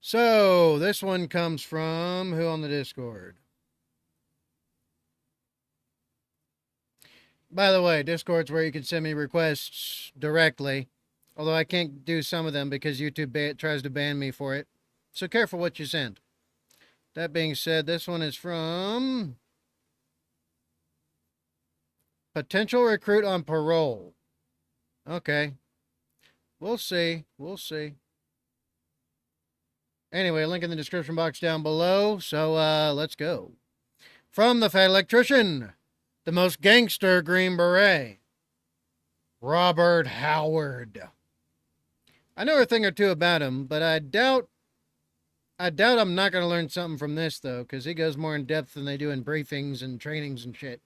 So this one comes from who on the Discord? By the way, Discord's where you can send me requests directly. Although I can't do some of them because YouTube tries to ban me for it. So careful what you send. That being said, this one is from potential recruit on parole. Okay. We'll see. We'll see. Anyway, link in the description box down below. So let's go. From the Fat Electrician, the most gangster Green Beret, Robert Howard. I know a thing or two about him, but I doubt I'm not going to learn something from this, though, because he goes more in depth than they do in briefings and trainings and shit.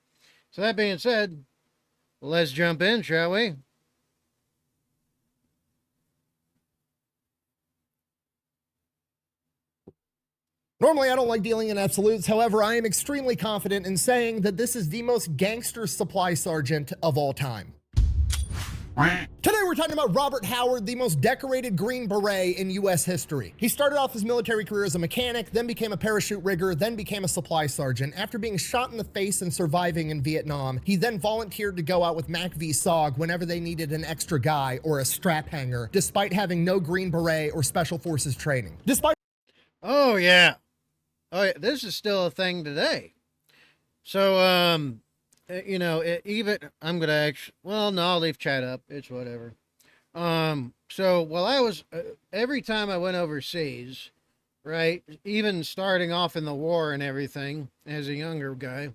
So that being said, let's jump in, shall we? Normally, I don't like dealing in absolutes. However, I am extremely confident in saying that this is the most gangster supply sergeant of all time. Today we're talking about Robert Howard, the most decorated Green Beret in US history. He started off his military career as a mechanic, then became a parachute rigger, then became a supply sergeant. After being shot in the face and surviving in Vietnam, he then volunteered to go out with Mac v SOG whenever they needed an extra guy or a strap hanger, despite having no Green Beret or Special Forces training. Oh yeah, this is still a thing today. So you know, even I'm gonna actually. Well, no, I'll leave chat up. It's whatever. So while I was every time I went overseas, right, even starting off in the war and everything as a younger guy,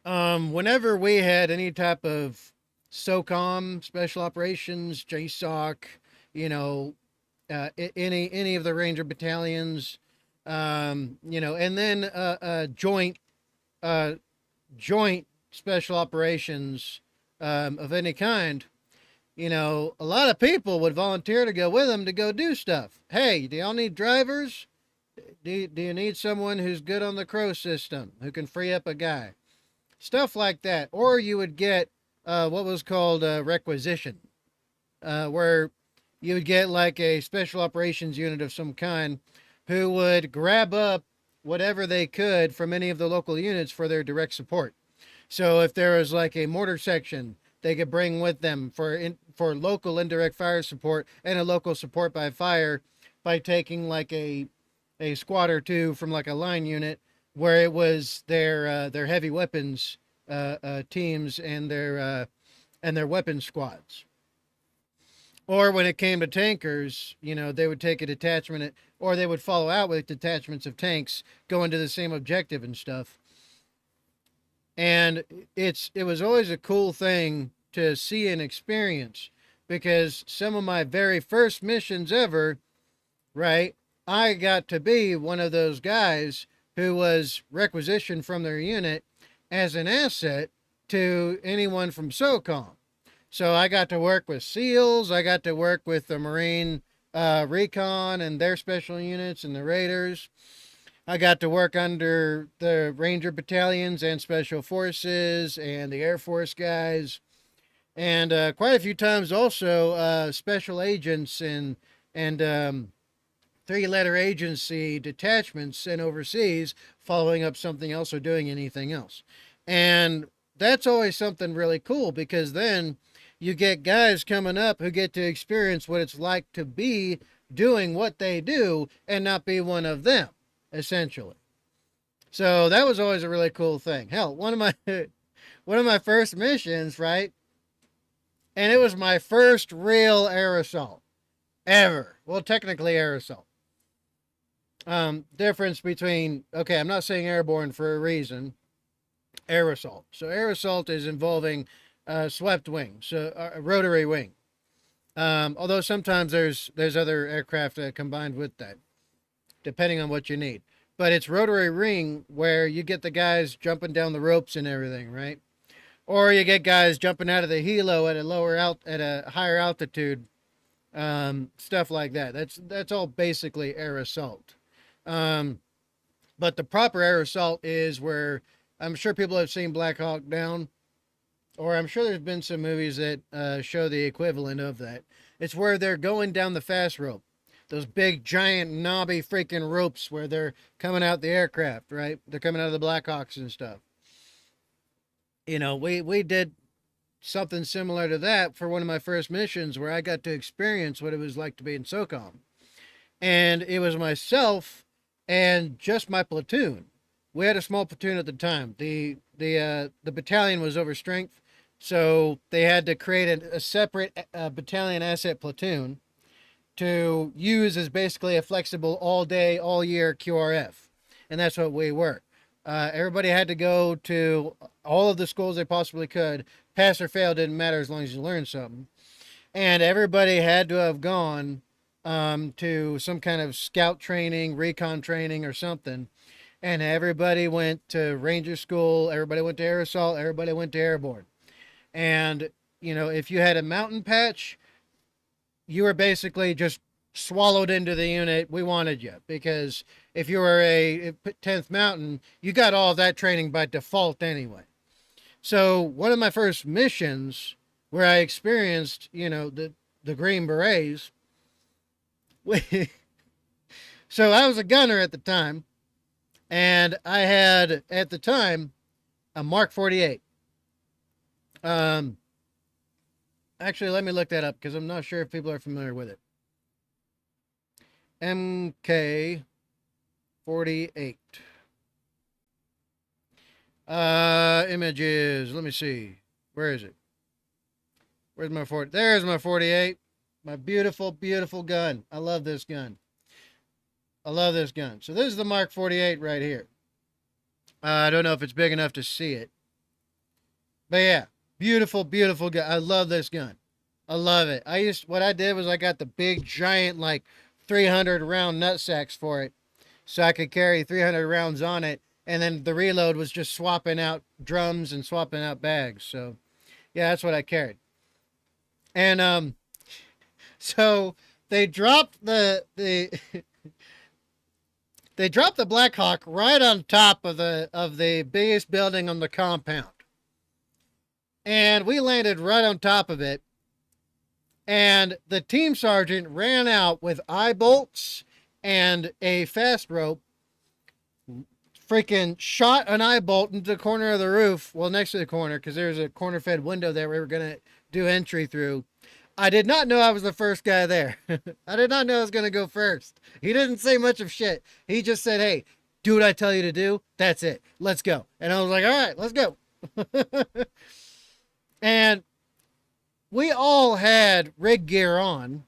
whenever we had any type of SOCOM, special operations, JSOC, you know, any of the Ranger battalions, you know, and then joint special operations of any kind, you know, a lot of people would volunteer to go with them to go do stuff. Hey, do y'all need drivers? Do you need someone who's good on the crow system, who can free up a guy? Stuff like that. Or you would get what was called requisition, where you would get like a special operations unit of some kind who would grab up whatever they could from any of the local units for their direct support. So if there was like a mortar section, they could bring with them for local indirect fire support and a local support by fire by taking like a squad or two from like a line unit where it was their heavy weapons teams and their weapons squads. Or when it came to tankers, you know, they would take a detachment, or they would follow out with detachments of tanks going to the same objective and stuff. And it was always a cool thing to see and experience, because some of my very first missions ever, right, I got to be one of those guys who was requisitioned from their unit as an asset to anyone from SOCOM. So I got to work with SEALs. I got to work with the Marine Recon and their special units and the Raiders. I got to work under the Ranger battalions and Special Forces and the Air Force guys. And quite a few times also special agents and three-letter agency detachments sent overseas following up something else or doing anything else. And that's always something really cool, because then you get guys coming up who get to experience what it's like to be doing what they do and not be one of them, essentially. So that was always a really cool thing. Hell, one of my first missions, right? And it was my first real air assault ever. Well, technically air assault. Difference between, okay, I'm not saying airborne for a reason. Air assault. So air assault is involving swept wing, so a rotary wing. Although sometimes there's other aircraft combined with that, depending on what you need. But it's rotary wing where you get the guys jumping down the ropes and everything, right? Or you get guys jumping out of the helo at a higher altitude, stuff like that. That's all basically air assault. But the proper air assault is where, I'm sure people have seen Black Hawk Down, or I'm sure there's been some movies that show the equivalent of that. It's where they're going down the fast rope. those big, giant, knobby freaking ropes where they're coming out the aircraft, right? They're coming out of the Blackhawks and stuff. You know, we did something similar to that for one of my first missions where I got to experience what it was like to be in SOCOM. And it was myself and just my platoon. We had a small platoon at the time. The battalion was over strength, so they had to create a separate battalion asset platoon to use as basically a flexible all day, all year QRF. And that's what we were. Everybody had to go to all of the schools they possibly could. Pass or fail didn't matter as long as you learned something. And everybody had to have gone to some kind of scout training, recon training, or something. And everybody went to Ranger School. Everybody went to Air Assault. Everybody went to Airborne. And, you know, if you had a mountain patch, you were basically just swallowed into the unit. We wanted you because if you were a 10th Mountain, you got all of that training by default anyway. So one of my first missions where I experienced, you know, the Green Berets, so I was a gunner at the time, and I had at the time a Mark 48. Actually, let me look that up because I'm not sure if people are familiar with it. MK 48. Images. Let me see. Where is it? Where's my 40? There's my 48. My beautiful, beautiful gun. I love this gun. I love this gun. So this is the Mark 48 right here. I don't know if it's big enough to see it. But yeah, beautiful, beautiful gun. I love this gun. I love it. What I did was I got the big, giant, like 300 round nut sacks for it. So I could carry 300 rounds on it. And then the reload was just swapping out drums and swapping out bags. So yeah, that's what I carried. And so they dropped the they dropped the Black Hawk right on top of the biggest building on the compound. And we landed right on top of it. And the team sergeant ran out with eye bolts and a fast rope, freaking shot an eye bolt into the corner of the roof. Well, next to the corner, because there's a corner fed window there we were going to do entry through. I did not know I was the first guy there. I did not know I was going to go first. He didn't say much of shit. He just said, hey, do what I tell you to do. That's it. Let's go. And I was like, all right, let's go. And we all had rig gear on.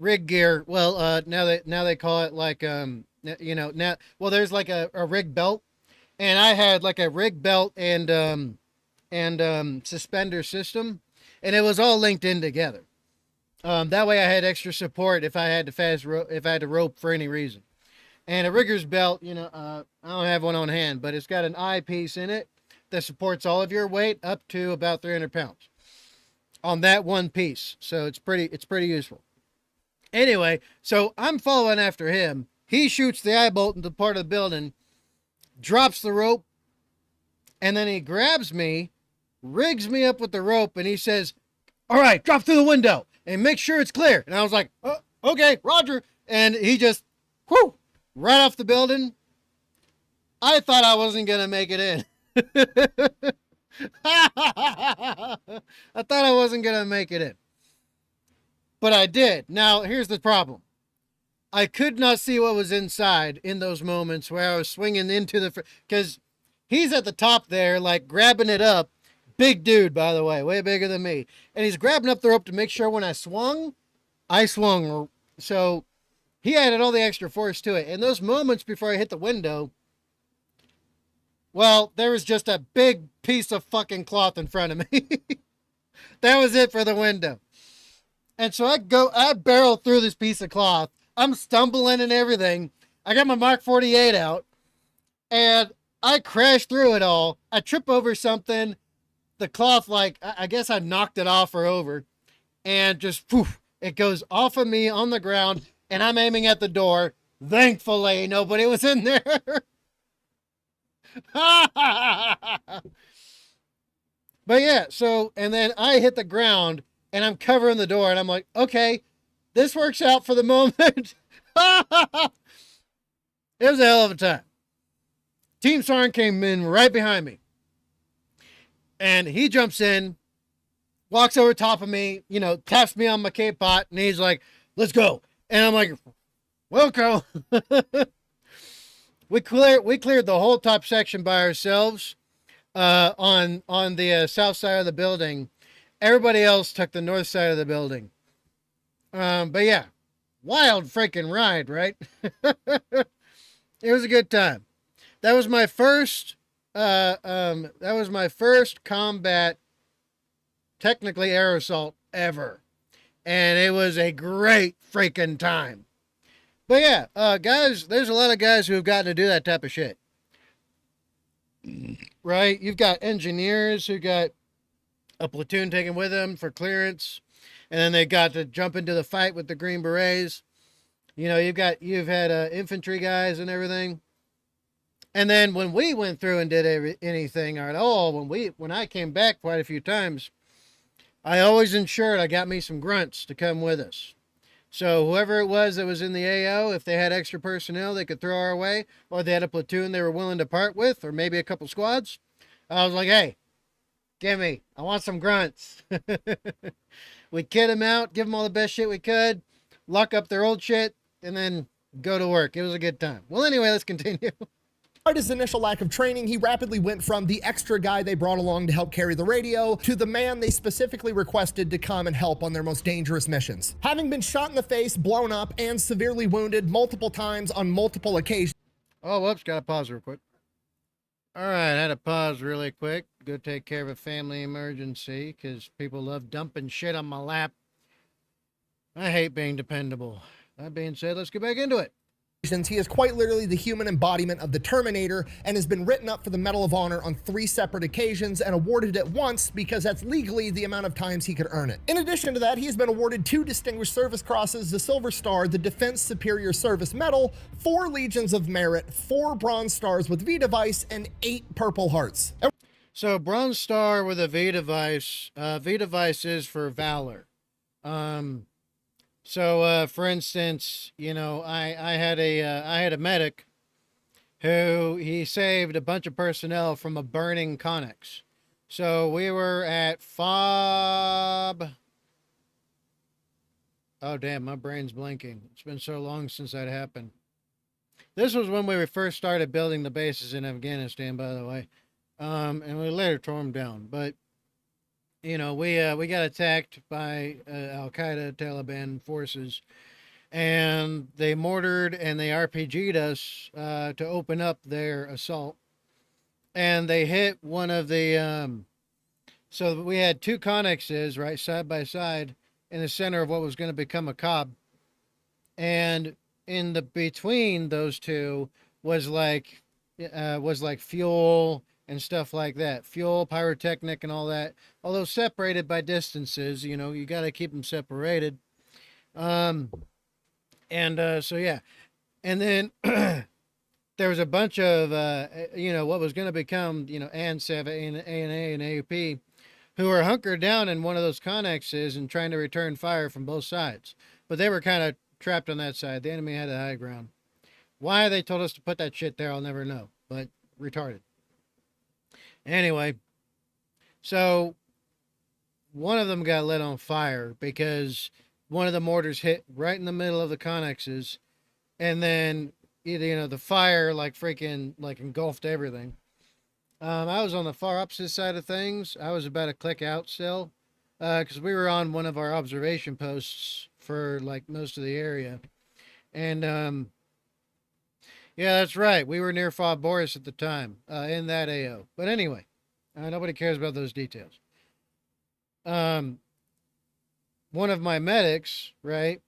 Rig gear. Well, now they call it like, you know, now, well, there's like a rig belt, and I had like a rig belt and suspender system, and it was all linked in together. That way I had extra support if I had to if I had to rope for any reason. And a rigger's belt, you know, I don't have one on hand, but it's got an eyepiece in it that supports all of your weight up to about 300 pounds on that one piece. So it's pretty useful. Anyway, so I'm following after him. He shoots the eye bolt into part of the building, drops the rope, and then he grabs me, rigs me up with the rope, and he says, all right, drop through the window and make sure it's clear. And I was like, oh, okay, Roger. And he just, whoo, right off the building. I thought I wasn't going to make it in. I thought I wasn't going to make it in. But I did. Now, here's the problem. I could not see what was inside in those moments where I was swinging into because he's at the top there, like grabbing it up. Big dude, by the way, way bigger than me. And he's grabbing up the rope to make sure when I swung. So he added all the extra force to it. And those moments before I hit the window, well, there was just a big piece of fucking cloth in front of me. That was it for the window. And so I barrel through this piece of cloth. I'm stumbling and everything. I got my Mark 48 out, and I crash through it all. I trip over something. The cloth, like, I guess I knocked it off or over, and just poof, it goes off of me on the ground, and I'm aiming at the door. Thankfully, nobody was in there. But yeah, so, and then I hit the ground, and I'm covering the door, and I'm like, okay, this works out for the moment. It was a hell of a time. Team Sarn came in right behind me. And he jumps in, walks over top of me, you know, taps me on my K-pot, and he's like, let's go. And I'm like, we'll go. we cleared the whole top section by ourselves on the south side of the building. Everybody else took the north side of the building. But yeah, wild freaking ride, right? It was a good time. That was my first combat, technically air assault ever. And it was a great freaking time. But yeah, guys, there's a lot of guys who have gotten to do that type of shit. Right? You've got engineers who got a platoon taken with them for clearance, and then they got to jump into the fight with the Green Berets. You know, you've had infantry guys and everything. And then when we went through and did anything at all, when I came back quite a few times, I always ensured I got me some grunts to come with us. So whoever it was that was in the AO, if they had extra personnel they could throw our way, or they had a platoon they were willing to part with, or maybe a couple squads, I was like, hey, I want some grunts. We'd kid them out, give them all the best shit we could, lock up their old shit, and then go to work. It was a good time. Well, anyway, let's continue. Despite his initial lack of training, he rapidly went from the extra guy they brought along to help carry the radio to the man they specifically requested to come and help on their most dangerous missions. Having been shot in the face, blown up, and severely wounded multiple times on multiple occasions. Oh, whoops, gotta pause real quick. All right, I had to pause really quick. Go take care of a family emergency because people love dumping shit on my lap. I hate being dependable. That being said, let's get back into it. He is quite literally the human embodiment of the Terminator and has been written up for the Medal of Honor on 3 separate occasions and awarded it once because that's legally the amount of times he could earn it. In addition to that, he has been awarded 2 Distinguished Service Crosses, the Silver Star, the Defense Superior Service Medal, 4 Legions of Merit, 4 Bronze Stars with V device, and 8 Purple Hearts. So Bronze Star with a V device. V device is for valor. So, for instance, you know, I had a medic who he saved a bunch of personnel from a burning Connex. So we were at FOB. Oh, damn, my brain's blinking. It's been so long since that happened. This was when we first started building the bases in Afghanistan, by the way. And we later tore them down. But you know, we got attacked by Al-Qaeda Taliban forces, and they mortared and they RPG'd us to open up their assault. And they hit one of the, so we had 2 Connexes, right, side by side in the center of what was going to become a cob. And in the between those 2 was like fuel and stuff like that. Fuel, pyrotechnic, and all that. Although separated by distances, you know, you got to keep them separated. So yeah. And then there was a bunch of, you know, what was going to become, you know, ANSAV, ANA, and AUP, who were hunkered down in one of those Connexes and trying to return fire from both sides. But they were kind of trapped on that side. The enemy had the high ground. Why they told us to put that shit there, I'll never know. But retarded. Anyway, so one of them got lit on fire because one of the mortars hit right in the middle of the Connexes, and then, you know, the fire like freaking like engulfed everything. I was on the far opposite side of things. I was about a click out still because we were on one of our observation posts for like most of the area. And yeah, that's right. We were near FOB Boris at the time in that AO. But anyway, nobody cares about those details. One of my medics, right,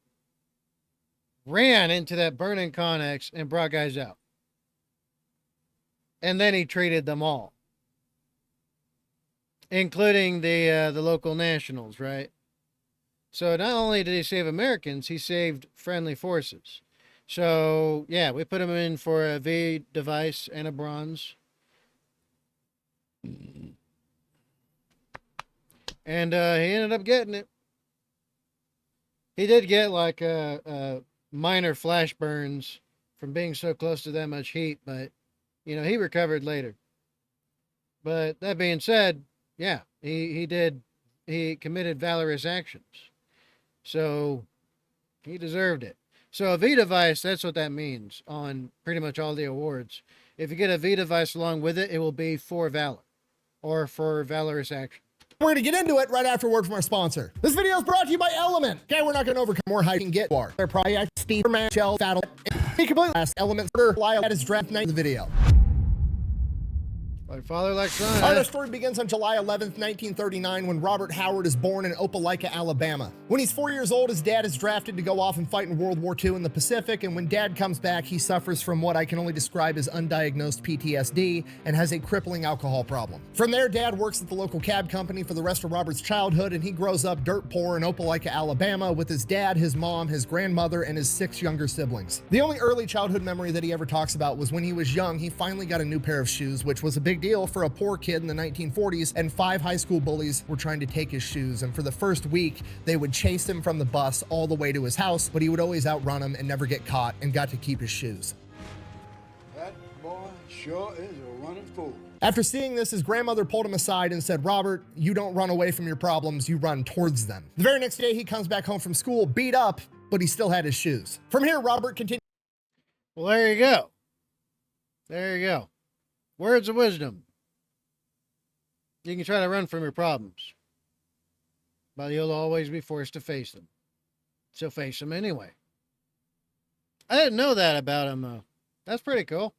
ran into that burning Connex and brought guys out. And then he treated them all, including the local nationals, right? So not only did he save Americans, he saved friendly forces. So, yeah, we put him in for a V device and a bronze. And he ended up getting it. He did get like a minor flash burns from being so close to that much heat, but he recovered later. But that being said, yeah, he committed valorous actions. So he deserved it. So a V device, that's what that means on pretty much all the awards. If you get a V device along with it, it will be for valor or for valorous action. We're going to get into it right after a word from our sponsor. This video is brought to you by Element. Okay, we're not going to overcome more hype and get war. Their project, Steve, Man, Shell, Battle, and complete last Element for that is draft night of the video. Like father, like son. Our story begins on July 11th, 1939, when Robert Howard is born in Opelika, Alabama. When he's 4 years old, his dad is drafted to go off and fight in World War II in the Pacific, and when dad comes back, he suffers from what I can only describe as undiagnosed PTSD and has a crippling alcohol problem. From there, dad works at the local cab company for the rest of Robert's childhood, and he grows up dirt poor in Opelika, Alabama, with his dad, his mom, his grandmother, and his 6 younger siblings. The only early childhood memory that he ever talks about was when he was young, he finally got a new pair of shoes, which was a big deal for a poor kid in the 1940s, and 5 high school bullies were trying to take his shoes, and for the first week they would chase him from the bus all the way to his house, but he would always outrun them and never get caught and got to keep his shoes. That boy sure is a running fool. After seeing this, his grandmother pulled him aside and said, "Robert, you don't run away from your problems, you run towards them." The very next day he comes back home from school beat up, but he still had his shoes. From here, Robert continued. Well, there you go. There you go. Words of wisdom. You can try to run from your problems, but you'll always be forced to face them. So face them anyway. I didn't know that about him, though. That's pretty cool.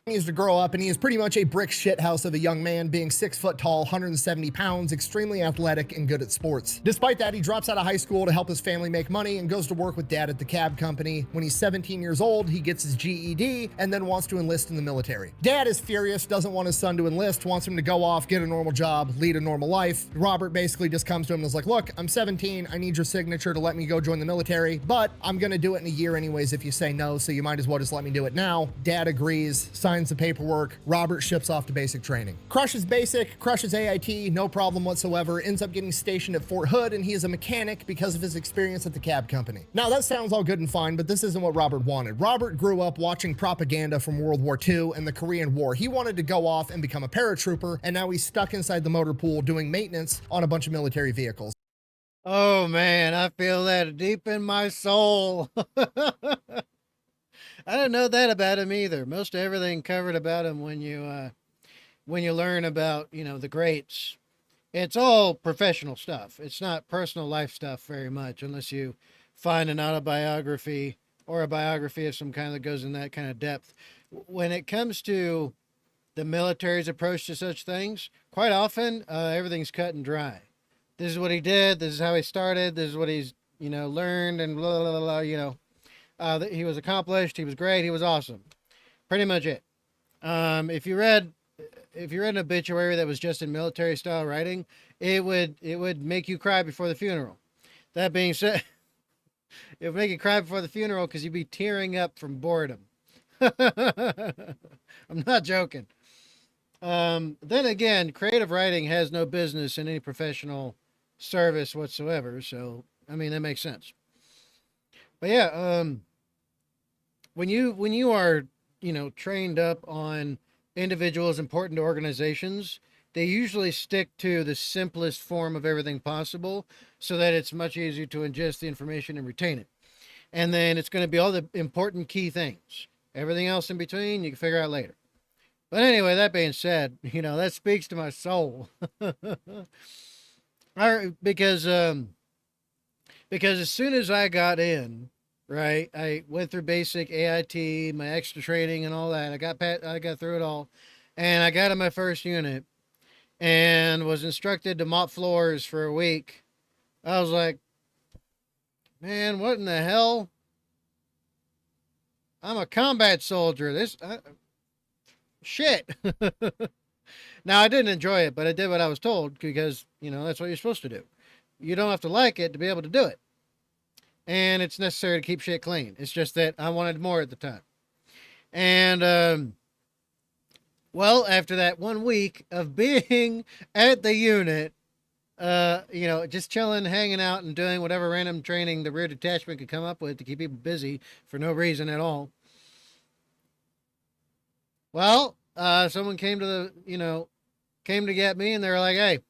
Continues to grow up, and he is pretty much a brick shithouse of a young man, being 6 foot tall, 170 pounds, extremely athletic, and good at sports. Despite that, he drops out of high school to help his family make money and goes to work with dad at the cab company. When he's 17 years old, he gets his GED and then wants to enlist in the military. Dad is furious, doesn't want his son to enlist, wants him to go off, get a normal job, lead a normal life. Robert basically just comes to him and is like, "Look, I'm 17, I need your signature to let me go join the military, but I'm gonna do it in a year anyways if you say no, so you might as well just let me do it now." Dad agrees, signs the paperwork. Robert ships off to basic training. Crushes basic, crushes AIT, no problem whatsoever, ends up getting stationed at Fort Hood, and he is a mechanic because of his experience at the cab company. Now that sounds all good and fine, but this isn't what Robert wanted. Robert grew up watching propaganda from World War II and the Korean War. He wanted to go off and become a paratrooper, and now he's stuck inside the motor pool doing maintenance on a bunch of military vehicles. Oh man, I feel that deep in my soul. I didn't know that about him either. Most everything covered about him when you learn about, the greats, it's all professional stuff. It's not personal life stuff very much, unless you find an autobiography or a biography of some kind that goes in that kind of depth. When it comes to the military's approach to such things, quite often everything's cut and dry. This is what he did. This is how he started. This is what he's, learned, and blah, blah, blah, he was accomplished. He was great. He was awesome. Pretty much it. If you read an obituary that was just in military style writing, it would make you cry before the funeral. That being said, it would make you cry before the funeral because you'd be tearing up from boredom. I'm not joking. Then again, creative writing has no business in any professional service whatsoever. So, I mean, that makes sense. But yeah, when you are, trained up on individuals important to organizations, they usually stick to the simplest form of everything possible so that it's much easier to ingest the information and retain it. And then it's going to be all the important key things. Everything else in between, you can figure out later. But anyway, that being said, that speaks to my soul. Because as soon as I got in, right, I went through basic AIT, my extra training and all that. I got through it all, and I got in my first unit and was instructed to mop floors for a week. I was like, man, what in the hell? I'm a combat soldier. Shit. Now, I didn't enjoy it, but I did what I was told because, that's what you're supposed to do. You don't have to like it to be able to do it. And it's necessary to keep shit clean. It's just that I wanted more at the time. And, well, after that 1 week of being at the unit, you know, just chilling, hanging out, and doing whatever random training the rear detachment could come up with to keep people busy for no reason at all. Well, someone came to the, you know, came to get me, and they were like, "Hey,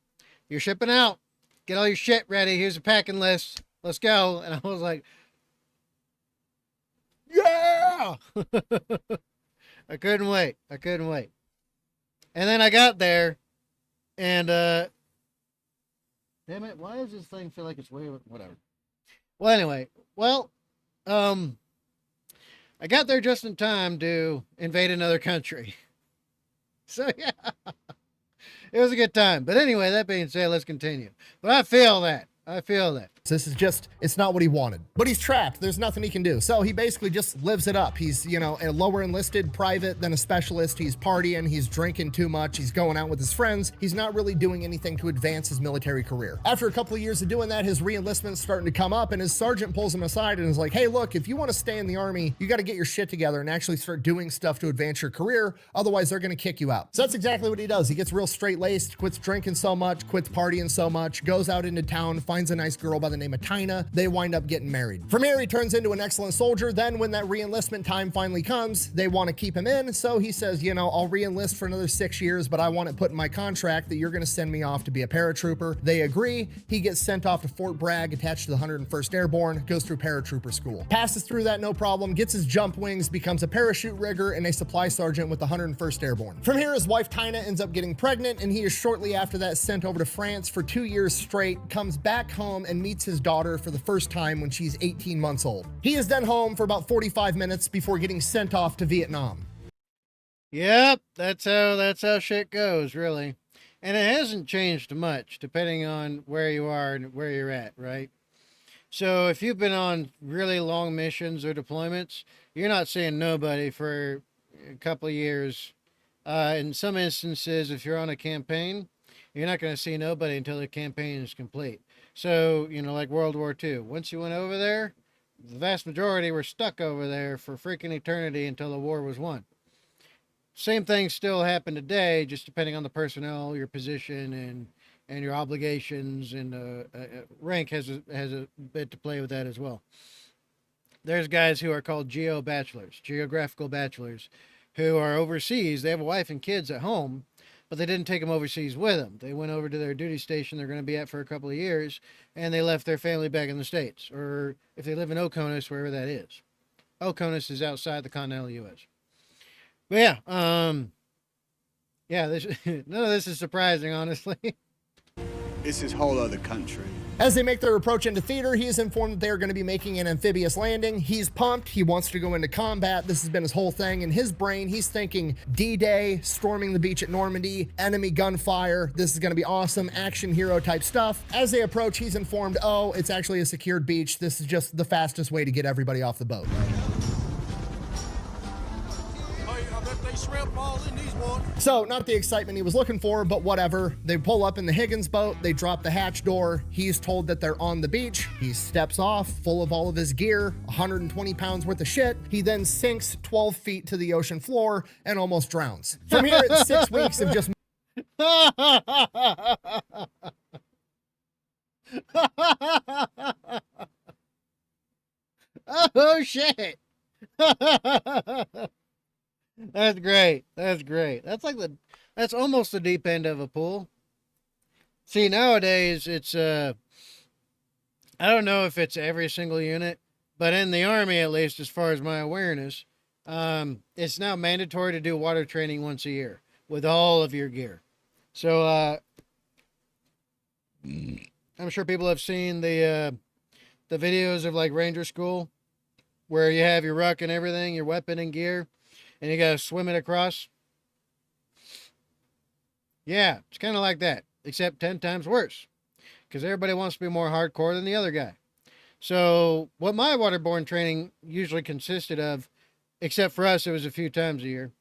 you're shipping out. Get all your shit ready. Here's a packing list. Let's go." And I was like, "Yeah!" I couldn't wait. I couldn't wait. And then I got there, and damn it, why does this thing feel like it's way whatever? Well, anyway, well, um, I got there just in time to invade another country. So yeah, it was a good time. But anyway, that being said, let's continue. But I feel that. I feel that. This is just, it's not what he wanted. But he's trapped. There's nothing he can do. So he basically just lives it up. He's, you know, a lower enlisted private than a specialist. He's partying. He's drinking too much. He's going out with his friends. He's not really doing anything to advance his military career. After a couple of years of doing that, his re-enlistment's starting to come up, and his sergeant pulls him aside and is like, "Hey, look, if you want to stay in the Army, you got to get your shit together and actually start doing stuff to advance your career. Otherwise, they're going to kick you out." So that's exactly what he does. He gets real straight-laced, quits drinking so much, quits partying so much, goes out into town, finds a nice girl by the name of Tina. They wind up getting married. From here, he turns into an excellent soldier. Then when that re-enlistment time finally comes, they want to keep him in. So he says, "You know, I'll re-enlist for another 6 years, but I want it put in my contract that you're going to send me off to be a paratrooper." They agree. He gets sent off to Fort Bragg, attached to the 101st Airborne, goes through paratrooper school. Passes through that no problem, gets his jump wings, becomes a parachute rigger and a supply sergeant with the 101st Airborne. From here, his wife Tina ends up getting pregnant, and he is shortly after that sent over to France for 2 years straight, comes back home and meets his daughter for the first time when she's 18 months old. He is then home for about 45 minutes before getting sent off to Vietnam. Yep, that's how shit goes, really. And it hasn't changed much depending on where you are and where you're at, right? So if you've been on really long missions or deployments, you're not seeing nobody for a couple of years. In some instances, if you're on a campaign, you're not going to see nobody until the campaign is complete. So, you know, like World War II, once you went over there, the vast majority were stuck over there for freaking eternity until the war was won. Same thing still happen today, just depending on the personnel, your position, and your obligations, and rank has a bit to play with that as well. There's guys who are called geographical bachelors, who are overseas. They have a wife and kids at home, but they didn't take them overseas with them. They went over to their duty station they're going to be at for a couple of years, and they left their family back in the States, or if they live in Oconus, wherever that is. Oconus is outside the continental U.S. But yeah, none of this is surprising, honestly. It's his whole other country. As they make their approach into theater, he is informed that they are going to be making an amphibious landing. He's pumped. He wants to go into combat. This has been his whole thing. In his brain, he's thinking D-Day, storming the beach at Normandy, enemy gunfire. This is going to be awesome, action hero type stuff. As they approach, he's informed, oh, it's actually a secured beach. This is just the fastest way to get everybody off the boat. So, not the excitement he was looking for, but whatever. They pull up in the Higgins boat, they drop the hatch door, he's told that they're on the beach, he steps off, full of all of his gear, 120 pounds worth of shit. He then sinks 12 feet to the ocean floor and almost drowns. From here, it's 6 weeks of just... Oh, shit! That's great. That's great. That's almost the deep end of a pool. See, nowadays it's I don't know if it's every single unit, but in the Army, at least as far as my awareness, it's now mandatory to do water training once a year with all of your gear. So I'm sure people have seen the videos of like Ranger School, where you have your ruck and everything, your weapon and gear, and you gotta swim it across. Yeah, it's kind of like that, except 10 times worse, because everybody wants to be more hardcore than the other guy. So what my waterborne training usually consisted of, except for us, it was a few times a year,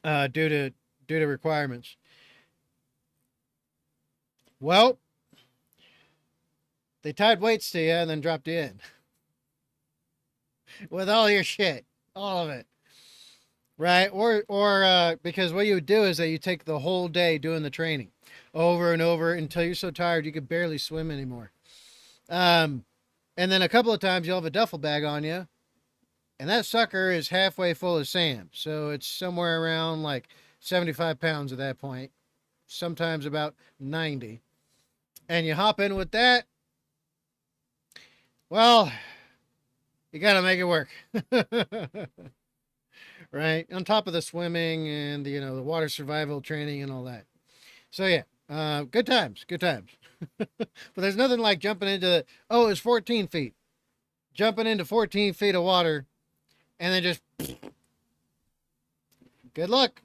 due to requirements. Well, they tied weights to you and then dropped you in with all your shit, all of it. Right? Or because what you would do is that you take the whole day doing the training. over and over until you're so tired you could barely swim anymore. And then a couple of times you'll have a duffel bag on you, and that sucker is halfway full of sand. So it's somewhere around like 75 pounds at that point, sometimes about 90. And you hop in with that, well, you got to make it work. Right? On top of the swimming and, the water survival training and all that. So, yeah, good times, good times. But there's nothing like jumping into it's 14 feet. Jumping into 14 feet of water and then just good luck.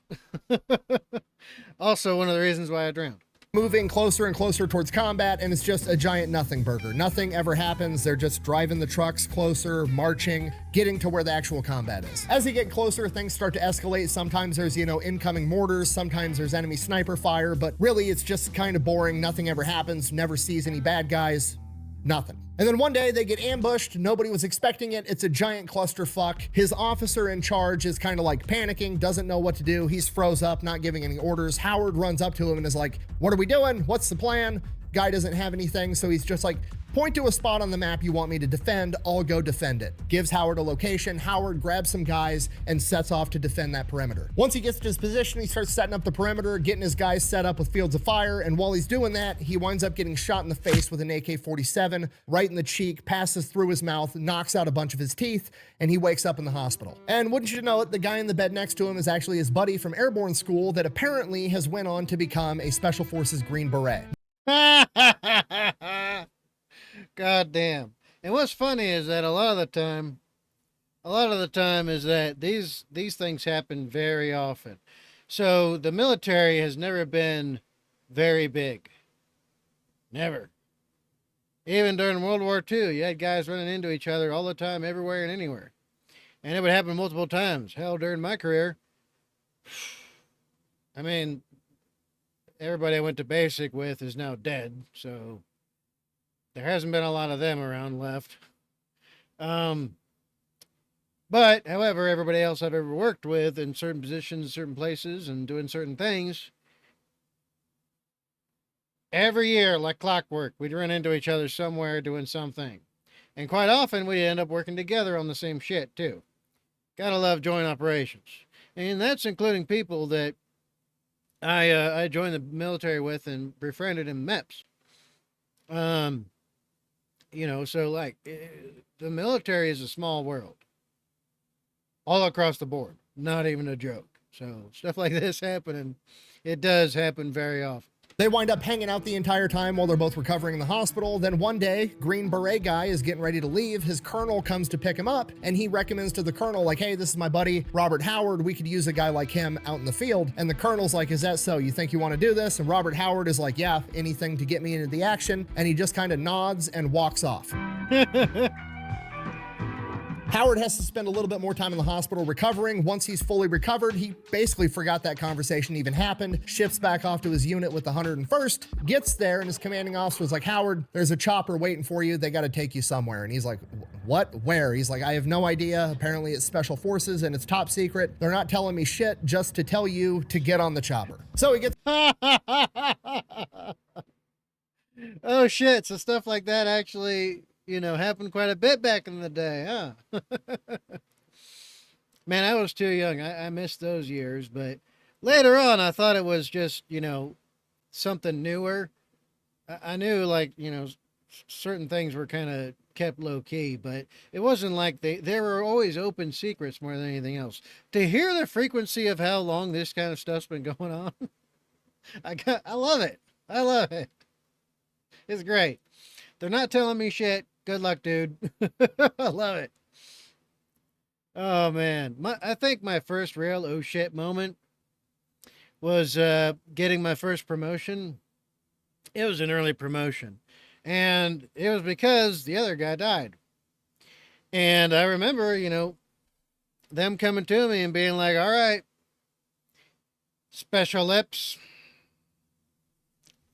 Also, one of the reasons why I drowned. Moving closer and closer towards combat, and it's just a giant nothing burger. Nothing ever happens. They're just driving the trucks closer, marching, getting to where the actual combat is. As they get closer, things start to escalate. Sometimes there's, incoming mortars. Sometimes there's enemy sniper fire, but really it's just kind of boring. Nothing ever happens. Never sees any bad guys. Nothing. And then one day they get ambushed. Nobody was expecting it. It's a giant clusterfuck. His officer in charge is kind of like panicking, doesn't know what to do. He's froze up, not giving any orders. Howard runs up to him and is like, "What are we doing? What's the plan?" Guy doesn't have anything, so he's just like, "Point to a spot on the map you want me to defend, I'll go defend it." Gives Howard a location. Howard grabs some guys and sets off to defend that perimeter. Once he gets to his position, he starts setting up the perimeter, getting his guys set up with fields of fire, and while he's doing that, he winds up getting shot in the face with an AK-47, right in the cheek, passes through his mouth, knocks out a bunch of his teeth, and he wakes up in the hospital. And wouldn't you know it, the guy in the bed next to him is actually his buddy from airborne school that apparently has went on to become a Special Forces Green Beret. God damn. And what's funny is that a lot of the time is that these things happen very often. So the military has never been very big. Never. Even during World War II, you had guys running into each other all the time, everywhere and anywhere. And it would happen multiple times. Hell, during my career, I mean, everybody I went to basic with is now dead, so there hasn't been a lot of them around left. But, however, everybody else I've ever worked with in certain positions, certain places, and doing certain things, every year, like clockwork, we'd run into each other somewhere doing something. And quite often, we'd end up working together on the same shit, too. Gotta love joint operations. And that's including people that I joined the military with and befriended in MEPS. So like the military is a small world all across the board, not even a joke. So stuff like this happening, it does happen very often. They wind up hanging out the entire time while they're both recovering in the hospital. Then one day, Green Beret guy is getting ready to leave. His colonel comes to pick him up, and he recommends to the colonel, like, "Hey, this is my buddy, Robert Howard. We could use a guy like him out in the field." And the colonel's like, "Is that so? You think you want to do this?" And Robert Howard is like, "Yeah, anything to get me into the action." And he just kind of nods and walks off. Howard has to spend a little bit more time in the hospital recovering. Once he's fully recovered, he basically forgot that conversation even happened, ships back off to his unit with the 101st, gets there, and his commanding officer is like, "Howard, there's a chopper waiting for you. They got to take you somewhere." And he's like, "What? Where?" He's like, "I have no idea. Apparently it's Special Forces and it's top secret. They're not telling me shit, just to tell you to get on the chopper." So he gets... Oh shit, so stuff like that actually, happened quite a bit back in the day, huh? Man, I was too young. I missed those years, but later on I thought it was just, something newer. I knew, like, certain things were kind of kept low key, but it wasn't like there were always open secrets more than anything else. To hear the frequency of how long this kind of stuff's been going on, I love it. I love it. It's great. They're not telling me shit. Good luck, dude. I love it. Oh man, I think my first real oh shit moment was getting my first promotion. It was an early promotion, and it was because the other guy died. And I remember, them coming to me and being like, "All right, Special Lips,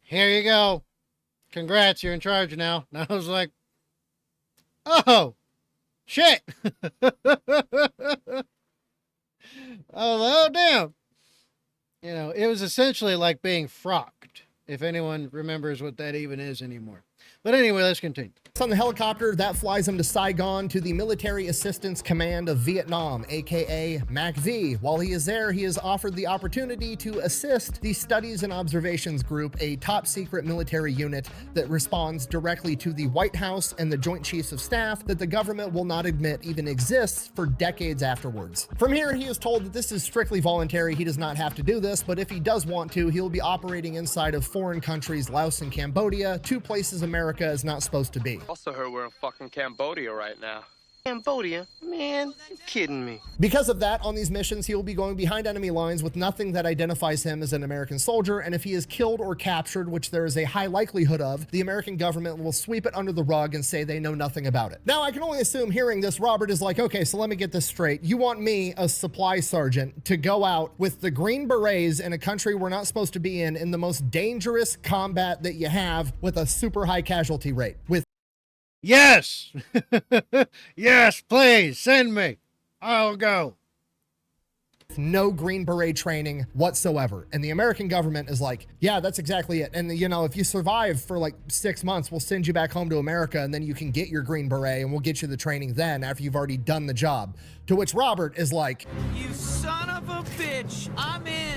here you go. Congrats, you're in charge now." And I was like, "Oh, shit." Oh, damn. It was essentially like being frocked. if anyone remembers what that even is anymore. But anyway, let's continue. On the helicopter that flies him to Saigon to the Military Assistance Command of Vietnam, aka MACV. While he is there, he is offered the opportunity to assist the Studies and Observations Group, a top secret military unit that responds directly to the White House and the Joint Chiefs of Staff that the government will not admit even exists for decades afterwards. From here, he is told that this is strictly voluntary. He does not have to do this, but if he does want to, he'll be operating inside of foreign countries, Laos and Cambodia, two places America is not supposed to be. Also heard we're in fucking Cambodia right now. Cambodia? Man, you kidding me. Because of that, on these missions, he will be going behind enemy lines with nothing that identifies him as an American soldier, and if he is killed or captured, which there is a high likelihood of, the American government will sweep it under the rug and say they know nothing about it. Now, I can only assume hearing this, Robert is like, okay, so let me get this straight. You want me, a supply sergeant, to go out with the Green Berets in a country we're not supposed to be in the most dangerous combat that you have with a super high casualty rate, with Yes! Yes, please, send me. I'll go. no Green Beret training whatsoever. And the American government is like, yeah, that's exactly it. And you know, if you survive for like 6 months, we'll send you back home to America and then you can get your Green Beret and we'll get you the training then after you've already done the job. To which Robert is like, you son of a bitch, I'm in.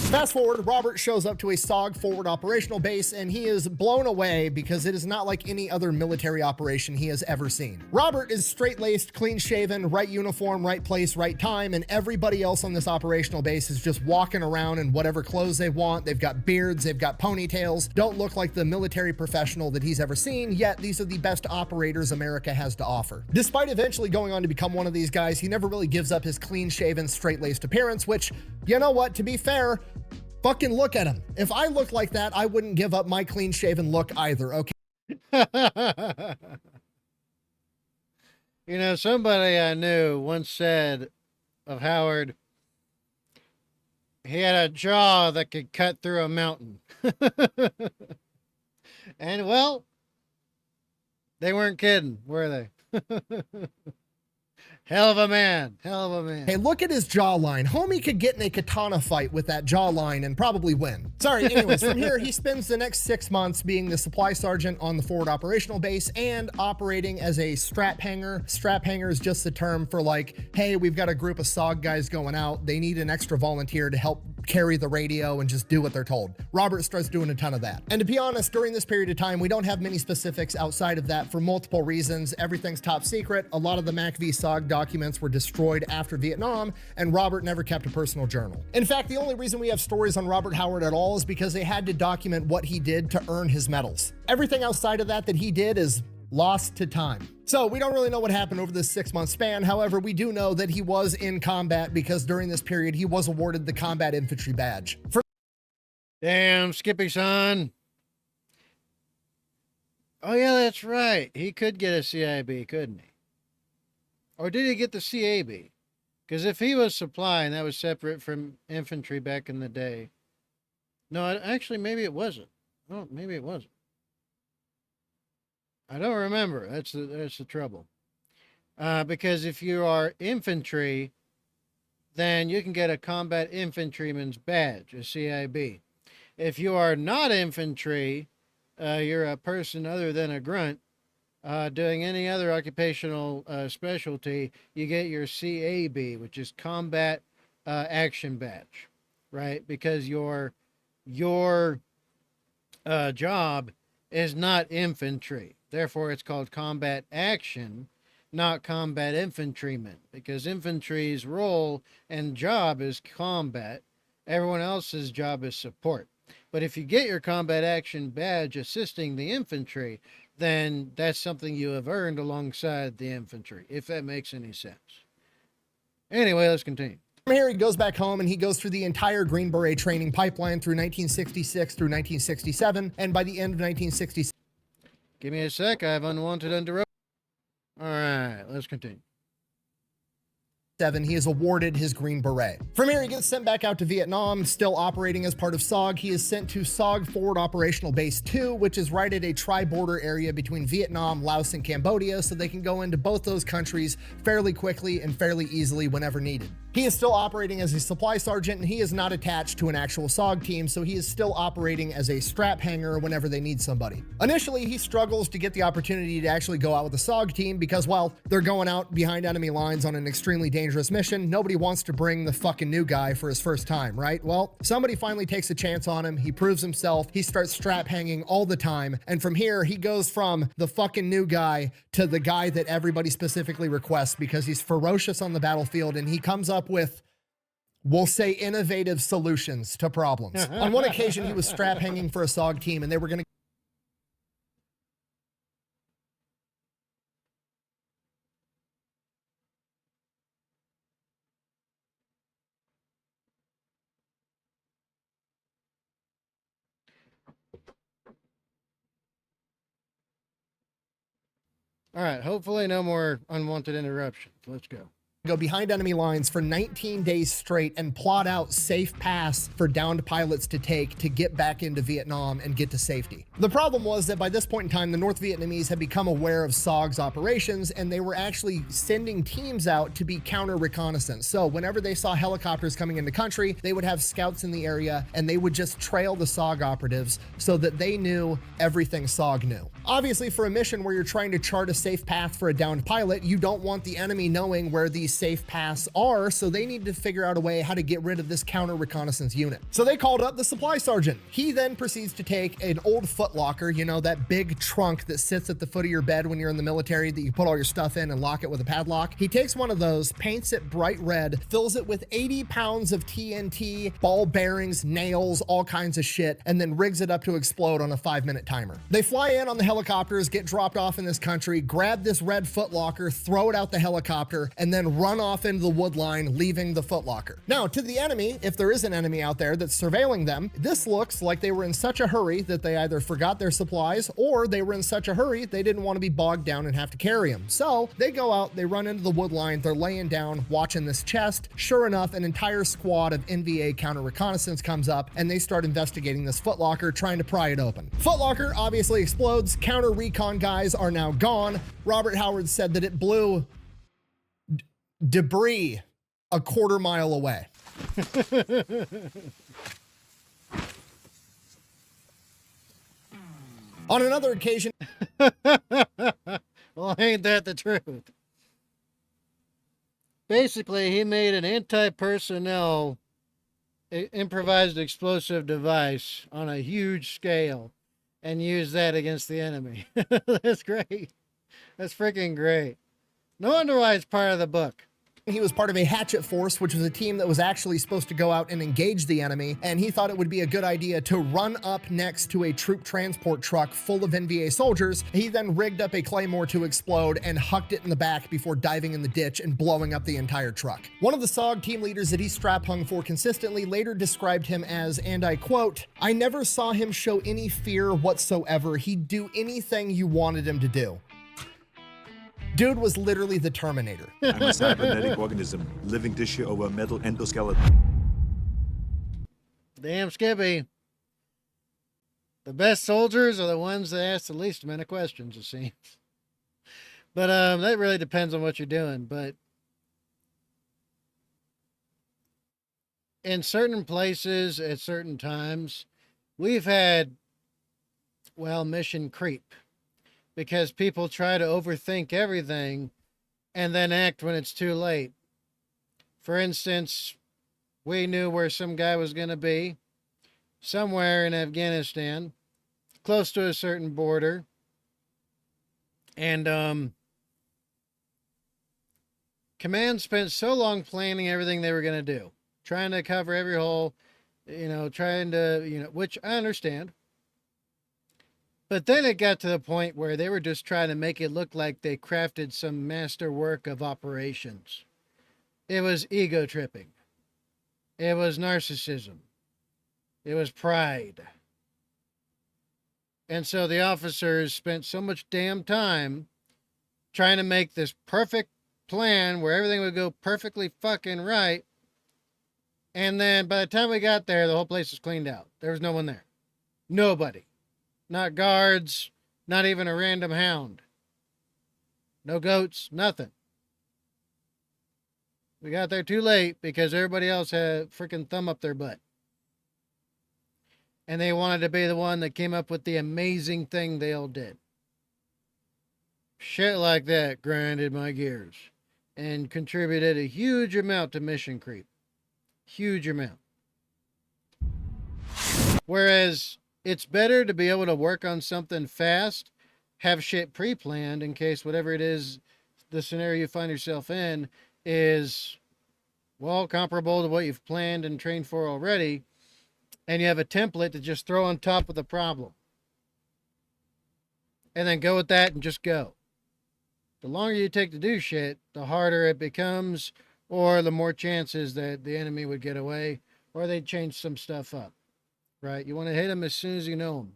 fast forward, Robert shows up to a SOG forward operational base and he is blown away because it is not like any other military operation he has ever seen. Robert is straight-laced, clean-shaven, right uniform, right place, right time, and everybody else on this operational base is just walking around in whatever clothes they want. They've got beards, they've got ponytails, don't look like the military professional that he's ever seen, yet these are the best operators America has to offer. Despite eventually going on to become one of these guys, he never really gives up his clean-shaven, straight-laced appearance, which, you know what, to be fair, fucking look at him. If I looked like that, I wouldn't give up my clean-shaven look either, okay? You know, somebody I knew once said of Howard, he had a jaw that could cut through a mountain. And, well, they weren't kidding, were they? Hell of a man. Hell of a man. Hey, look at his jawline. Homie could get in a katana fight with that jawline and probably win. Sorry, anyways, from here, he spends the next 6 months being the supply sergeant on the forward operational base and operating as a strap hanger. Strap hanger is just the term for like, hey, we've got a group of SOG guys going out. They need an extra volunteer to help carry the radio and just do what they're told. Robert starts doing a ton of that. And to be honest, during this period of time, we don't have many specifics outside of that for multiple reasons. Everything's top secret. A lot of the MACV SOG documents were destroyed after Vietnam, and Robert never kept a personal journal. In fact, the only reason we have stories on Robert Howard at all is because they had to document what he did to earn his medals. Everything outside of that he did is lost to time. So we don't really know what happened over this 6-month span. However, we do know that he was in combat because during this period, he was awarded the Combat Infantry Badge. Damn, Skippy son. Oh, yeah, that's right. He could get a CIB, couldn't he? Or did he get the CAB? Because if he was supply and that was separate from infantry back in the day. No, actually, maybe it wasn't. Oh, maybe it wasn't. I don't remember. That's the trouble. Because if you are infantry, then you can get a combat infantryman's badge, a CIB. If you are not infantry, you're a person other than a grunt, doing any other occupational specialty, you get your CAB, which is combat action badge, right? Because your job is not infantry. Therefore, it's called combat action, not combat infantryman, because infantry's role and job is combat. Everyone else's job is support. But if you get your combat action badge assisting the infantry, then that's something you have earned alongside the infantry, if that makes any sense. Anyway, let's continue. From here, he goes back home and he goes through the entire Green Beret training pipeline through 1966 through 1967. And by the end of 1967, Give me a sec. I have unwanted under. All right, let's continue. he is awarded his Green Beret. From here, he gets sent back out to Vietnam, still operating as part of SOG. He is sent to SOG Forward Operational Base 2, which is right at a tri-border area between Vietnam, Laos, and Cambodia, so they can go into both those countries fairly quickly and fairly easily whenever needed. He is still operating as a supply sergeant, and he is not attached to an actual SOG team, so he is still operating as a strap hanger whenever they need somebody. Initially, he struggles to get the opportunity to actually go out with a SOG team because, well, they're going out behind enemy lines on an extremely dangerous mission. Nobody wants to bring the fucking new guy for his first time, right? Well, somebody finally takes a chance on him. He proves himself. He starts strap hanging all the time. And from here, he goes from the fucking new guy to the guy that everybody specifically requests because he's ferocious on the battlefield and he comes up with, we'll say, innovative solutions to problems. On one occasion, he was strap hanging for a SOG team and they were going to All right, hopefully no more unwanted interruptions. Let's go. go behind enemy lines for 19 days straight and plot out safe paths for downed pilots to take to get back into Vietnam and get to safety. The problem was that by this point in time, the North Vietnamese had become aware of SOG's operations and they were actually sending teams out to be counter reconnaissance. So whenever they saw helicopters coming into country, they would have scouts in the area and they would just trail the SOG operatives so that they knew everything SOG knew. Obviously, for a mission where you're trying to chart a safe path for a downed pilot, you don't want the enemy knowing where these safe paths are, so they need to figure out a way how to get rid of this counter reconnaissance unit. So they called up the supply sergeant. He then proceeds to take an old footlocker, you know, that big trunk that sits at the foot of your bed when you're in the military that you put all your stuff in and lock it with a padlock. He takes one of those, paints it bright red, fills it with 80 pounds of TNT, ball bearings, nails, all kinds of shit, and then rigs it up to explode on a 5-minute timer. They fly in on the helicopters, get dropped off in this country, grab this red footlocker, throw it out the helicopter, and then run off into the wood line, leaving the footlocker. Now, to the enemy, if there is an enemy out there that's surveilling them, this looks like they were in such a hurry that they either forgot their supplies or they were in such a hurry they didn't want to be bogged down and have to carry them. So they go out, they run into the wood line, they're laying down, watching this chest. Sure enough, an entire squad of NVA counter reconnaissance comes up and they start investigating this footlocker, trying to pry it open. Footlocker obviously explodes. Counter recon guys are now gone. Robert Howard said that it blew debris a quarter mile away. On another occasion, Well, ain't that the truth? Basically, he made an anti-personnel improvised explosive device on a huge scale and used that against the enemy. That's great. That's freaking great. No wonder why it's part of the book. he was part of a hatchet force, which was a team that was actually supposed to go out and engage the enemy, and he thought it would be a good idea to run up next to a troop transport truck full of NVA soldiers. He then rigged up a claymore to explode and hucked it in the back before diving in the ditch and blowing up the entire truck. One of the SOG team leaders that he strap hung for consistently later described him as, and I quote, "I never saw him show any fear whatsoever. He'd do anything you wanted him to do." Dude was literally the Terminator. I'm a cybernetic organism, living tissue over a metal endoskeleton. Damn Skippy. The best soldiers are the ones that ask the least amount of questions, it seems. But that really depends on what you're doing. But in certain places, at certain times, we've had, well, mission creep. Because people try to overthink everything and then act when it's too late. For instance, we knew where some guy was going to be, somewhere in Afghanistan, close to a certain border. And command spent so long planning everything they were going to do, trying to cover every hole, trying to, which I understand. But then it got to the point where they were just trying to make it look like they crafted some masterwork of operations. It was ego tripping. It was narcissism. It was pride. And so the officers spent so much damn time trying to make this perfect plan where everything would go perfectly fucking right. And then by the time we got there, the whole place was cleaned out. There was no one there. Nobody. Not guards, not even a random hound. No goats, nothing. We got there too late because everybody else had a freaking thumb up their butt. And they wanted to be the one that came up with the amazing thing they all did. Shit like that grinded my gears and contributed a huge amount to mission creep. Huge amount. Whereas it's better to be able to work on something fast, have shit pre-planned in case whatever it is, the scenario you find yourself in is, well, comparable to what you've planned and trained for already, and you have a template to just throw on top of the problem. And then go with that and just go. The longer you take to do shit, the harder it becomes, or the more chances that the enemy would get away, or they'd change some stuff up. Right? You want to hit them as soon as you know them.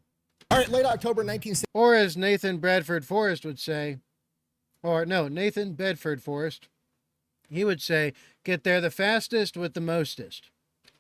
All right, late October 1960. Or as Nathan Bradford Forrest would say, or no, Nathan Bedford Forrest, he would say, get there the fastest with the mostest.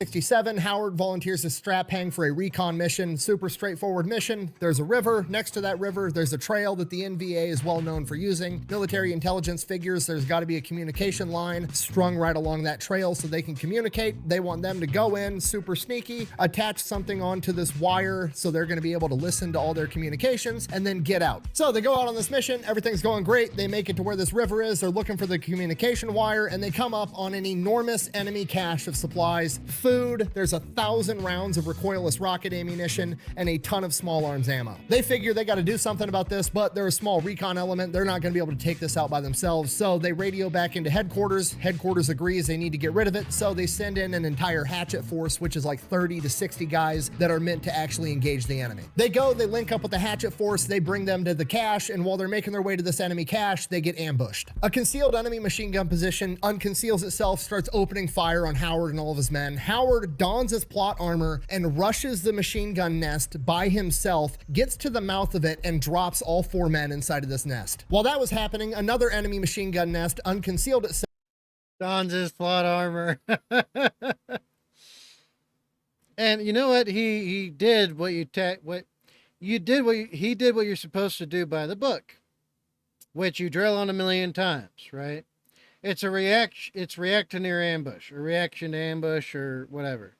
67, Howard volunteers as strap hang for a recon mission. Super straightforward mission. There's a river. Next to that river, there's a trail that the NVA is well known for using. Military intelligence figures there's got to be a communication line strung right along that trail so they can communicate. They want them to go in super sneaky, attach something onto this wire so they're going to be able to listen to all their communications and then get out. So they go out on this mission. Everything's going great. They make it to where this river is. They're looking for the communication wire and they come up on an enormous enemy cache of supplies, food. There's 1,000 rounds of recoilless rocket ammunition and a ton of small arms ammo. They figure they got to do something about this, but they're a small recon element. They're not going to be able to take this out by themselves. So they radio back into headquarters. Headquarters agrees they need to get rid of it. So they send in an entire hatchet force, which is like 30 to 60 guys that are meant to actually engage the enemy. They go, they link up with the hatchet force. They bring them to the cache. And while they're making their way to this enemy cache, they get ambushed. A concealed enemy machine gun position unconceals itself, starts opening fire on Howard and all of his men. Howard dons his plot armor and rushes the machine gun nest by himself, gets to the mouth of it, and drops all 4 men inside of this nest. While that was happening, another enemy machine gun nest unconcealed itself. Dons his plot armor. And you know what? He did what he did what you're supposed to do by the book, which you drill on 1,000,000 times, right? It's react to near ambush or reaction to ambush or whatever.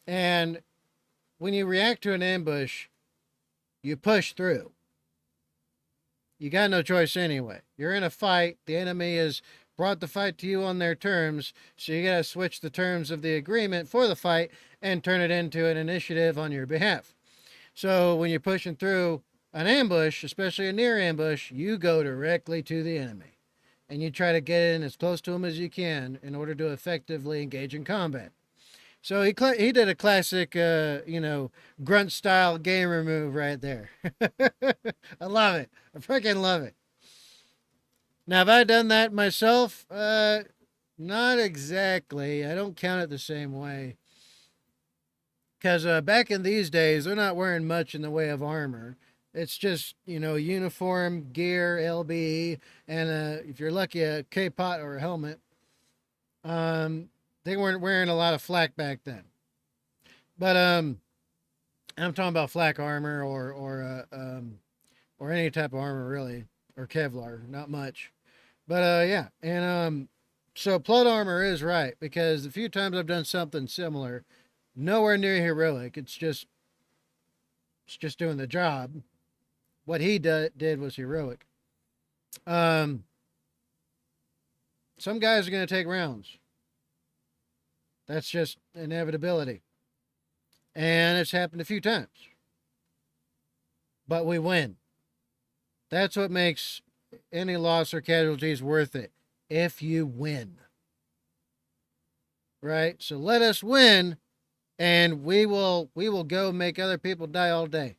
And when you react to an ambush, you push through. You got no choice anyway. You're in a fight. The enemy has brought the fight to you on their terms. So you got to switch the terms of the agreement for the fight and turn it into an initiative on your behalf. So when you're pushing through an ambush, especially a near ambush, you go directly to the enemy. And you try to get in as close to him as you can in order to effectively engage in combat. So he did a classic, grunt style gamer move right there. I love it. I freaking love it. Now, have I done that myself? Not exactly. I don't count it the same way. Because back in these days, they're not wearing much in the way of armor. It's just, uniform, gear, LBE, and if you're lucky, a K-pot or a helmet. They weren't wearing a lot of flak back then. But I'm talking about flak armor or any type of armor, really, or Kevlar, not much. But yeah, and so plot armor is right, because the few times I've done something similar, nowhere near heroic. It's just doing the job. What he did was heroic. Some guys are going to take rounds. That's just inevitability. And it's happened a few times. But we win. That's what makes any loss or casualties worth it. If you win. Right? So let us win, and we will go make other people die all day.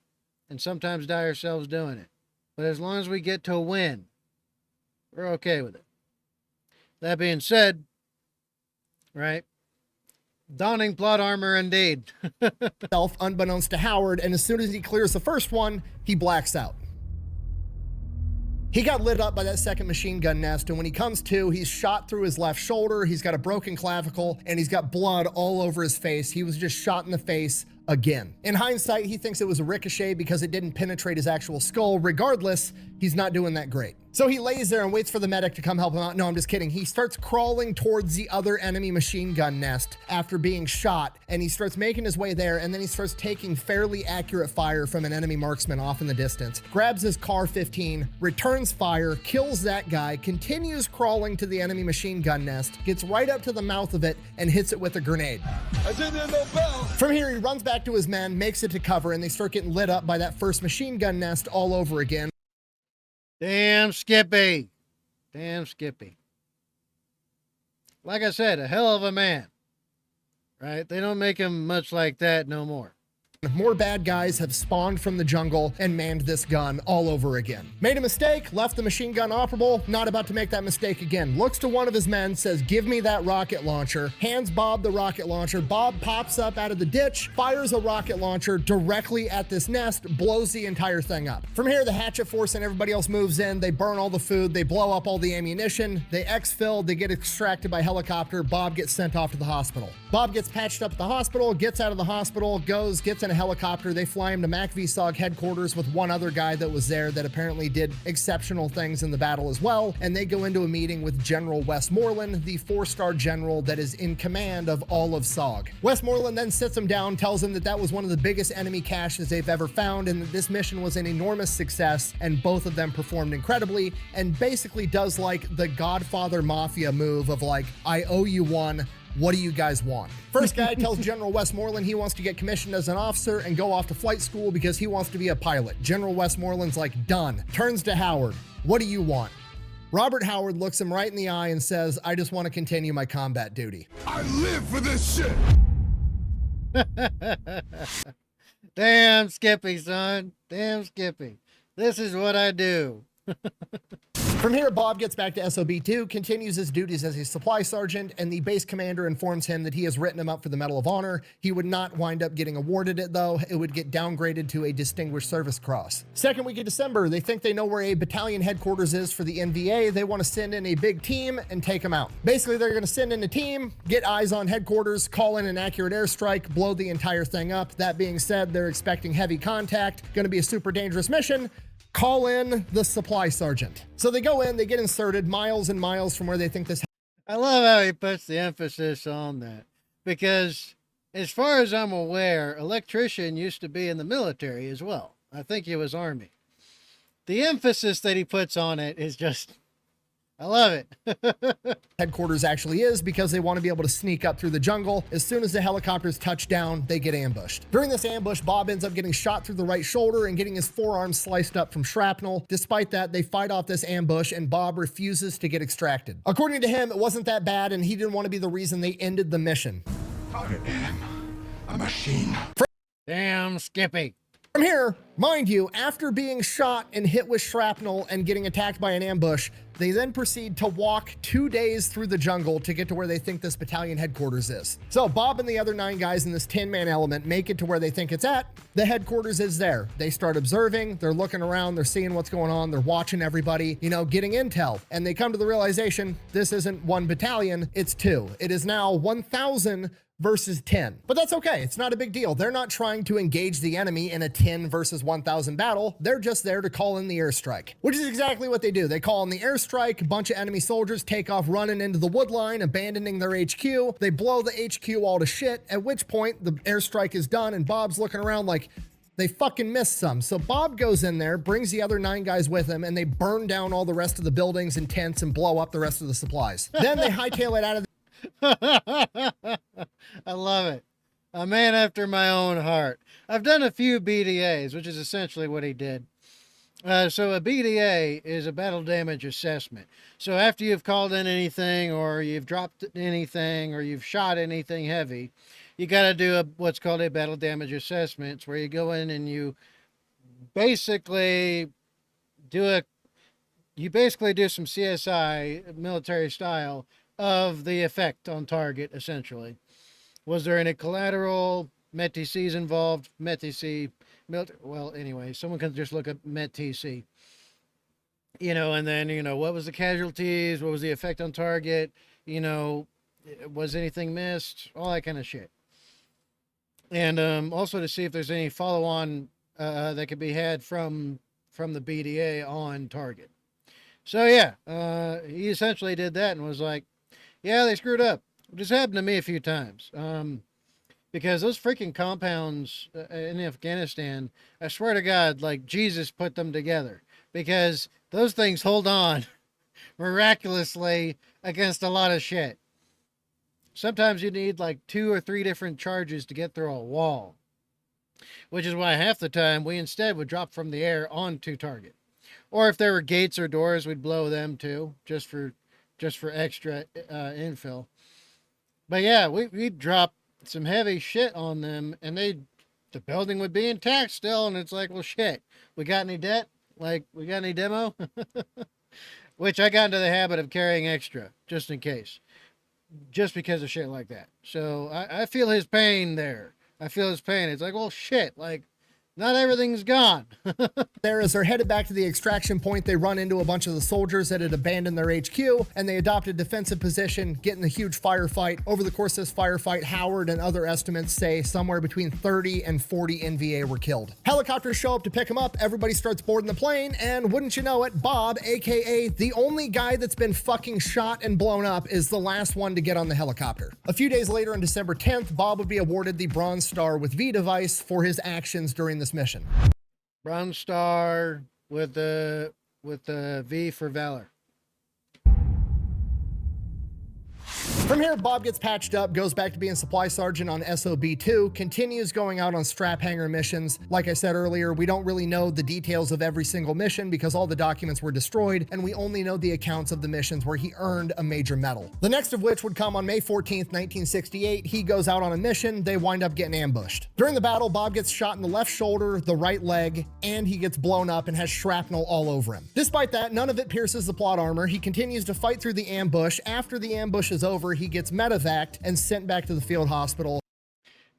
And sometimes die ourselves doing it. But as long as we get to win, we're okay with it. That being said, right? Donning plot armor indeed. Unbeknownst to Howard, and as soon as he clears the first one, he blacks out. He got lit up by that second machine gun nest, and when he comes to, he's shot through his left shoulder, he's got a broken clavicle, and he's got blood all over his face. He was just shot in the face again. In hindsight, he thinks it was a ricochet because it didn't penetrate his actual skull. Regardless, he's not doing that great. So he lays there and waits for the medic to come help him out. No, I'm just kidding. He starts crawling towards the other enemy machine gun nest after being shot, and he starts making his way there, and then he starts taking fairly accurate fire from an enemy marksman off in the distance, grabs his car 15, returns fire, kills that guy, continues crawling to the enemy machine gun nest, gets right up to the mouth of it, and hits it with a grenade. From here, he runs back to his men, makes it to cover, and they start getting lit up by that first machine gun nest all over again. Damn Skippy. Damn Skippy. Like I said, a hell of a man. Right? They don't make him much like that no more. More bad guys have spawned from the jungle and manned this gun all over again. Made a mistake, left the machine gun operable, not about to make that mistake again. Looks to one of his men, says, give me that rocket launcher, hands Bob the rocket launcher. Bob pops up out of the ditch, fires a rocket launcher directly at this nest, blows the entire thing up. From here, the hatchet force and everybody else moves in, they burn all the food, they blow up all the ammunition, they exfil, they get extracted by helicopter, Bob gets sent off to the hospital. Bob gets patched up at the hospital, gets out of the hospital, gets in a helicopter. They fly him to MACV-SOG headquarters with one other guy that was there that apparently did exceptional things in the battle as well. And they go into a meeting with General Westmoreland, the 4-star general that is in command of all of SOG. Westmoreland then sits him down, tells him that that was one of the biggest enemy caches they've ever found and that this mission was an enormous success and both of them performed incredibly, and basically does like the Godfather Mafia move of like, I owe you one. What do you guys want? First guy tells General Westmoreland he wants to get commissioned as an officer and go off to flight school because he wants to be a pilot. General Westmoreland's like, done. Turns to Howard. What do you want? Robert Howard looks him right in the eye and says, I just want to continue my combat duty. I live for this shit. Damn Skippy, son. Damn Skippy. This is what I do. From here, Bob gets back to SOB2, continues his duties as a supply sergeant, and the base commander informs him that he has written him up for the Medal of Honor. He would not wind up getting awarded it, though. It would get downgraded to a Distinguished Service Cross. Second week of December, they think they know where a battalion headquarters is for the NVA. They want to send in a big team and take them out. Basically, they're going to send in a team, get eyes on headquarters, call in an accurate airstrike, blow the entire thing up. That being said, they're expecting heavy contact. Going to be a super dangerous mission. Call in the supply sergeant. So they go in, they get inserted miles and miles from where they think this. I love how he puts the emphasis on that, because as far as I'm aware, Electrician used to be in the military as well. I think he was Army. The emphasis that he puts on it is just, I love it. Headquarters actually is, because they want to be able to sneak up through the jungle. As soon as the helicopters touch down, they get ambushed. During this ambush, Bob ends up getting shot through the right shoulder and getting his forearm sliced up from shrapnel. Despite that, they fight off this ambush and Bob refuses to get extracted. According to him, it wasn't that bad and he didn't want to be the reason they ended the mission. I am a machine. Damn Skippy. From here, mind you, after being shot and hit with shrapnel and getting attacked by an ambush, they then proceed to walk 2 days through the jungle to get to where they think this battalion headquarters is. So Bob and the other 9 guys in this 10-man element make it to where they think it's at. The headquarters is there. They start observing, they're looking around, they're seeing what's going on, they're watching everybody, you know, getting intel. And they come to the realization, this isn't 1 battalion, it's 2. It is now 1,000 versus 10. But that's okay. It's not a big deal. They're not trying to engage the enemy in a 10 versus 1,000 battle. They're just there to call in the airstrike, which is exactly what they do. They call in the airstrike. A bunch of enemy soldiers take off running into the wood line, abandoning their HQ. They blow the HQ all to shit, at which point the airstrike is done and Bob's looking around like, they fucking missed some. So Bob goes in there, brings the other 9 guys with him, and they burn down all the rest of the buildings and tents and blow up the rest of the supplies. Then they hightail it out of I love it. A man after my own heart. I've done a few BDAs, which is essentially what he did. So a BDA is a battle damage assessment. So after you've called in anything, or you've dropped anything, or you've shot anything heavy, you got to do what's called a battle damage assessment. It's where you go in and you basically do some CSI military style of the effect on target, essentially. Was there any collateral? MET-TCs involved? MET-TC, well, anyway, someone can just look up MET-TC. You know, and then, you know, what was the casualties? What was the effect on target? You know, was anything missed? All that kind of shit. And also to see if there's any follow-on that could be had from the BDA on target. So yeah, he essentially did that and was like, yeah, they screwed up. This happened to me a few times. Because those freaking compounds in Afghanistan, I swear to God, like Jesus put them together, because those things hold on miraculously against a lot of shit. Sometimes you need like 2 or 3 different charges to get through a wall, which is why half the time we instead would drop from the air onto target. Or if there were gates or doors, we'd blow them too, just for extra infill. But yeah, we'd drop some heavy shit on them, and the building would be intact still, and it's like, well, shit, we got any debt? Like, we got any demo? Which I got into the habit of carrying extra, just in case. Just because of shit like that. So I feel his pain there. I feel his pain. It's like, well, shit, like, not everything's gone. There, as they're headed back to the extraction point, they run into a bunch of the soldiers that had abandoned their HQ, and they adopt a defensive position, get in a huge firefight. Over the course of this firefight, Howard and other estimates say somewhere between 30 and 40 NVA were killed. Helicopters show up to pick them up, everybody starts boarding the plane, and wouldn't you know it, Bob, aka the only guy that's been fucking shot and blown up, is the last one to get on the helicopter. A few days later, on December 10th, Bob would be awarded the Bronze Star with V device for his actions during this mission. Bronze Star with the V for Valor. From here, Bob gets patched up, goes back to being supply sergeant on SOB2, continues going out on strap hanger missions. Like I said earlier, we don't really know the details of every single mission because all the documents were destroyed, and we only know the accounts of the missions where he earned a major medal. The next of which would come on May 14th, 1968. He goes out on a mission, they wind up getting ambushed. During the battle, Bob gets shot in the left shoulder, the right leg, and he gets blown up and has shrapnel all over him. Despite that, none of it pierces the plot armor. He continues to fight through the ambush. After the ambush is over, he gets medevaced and sent back to the field hospital.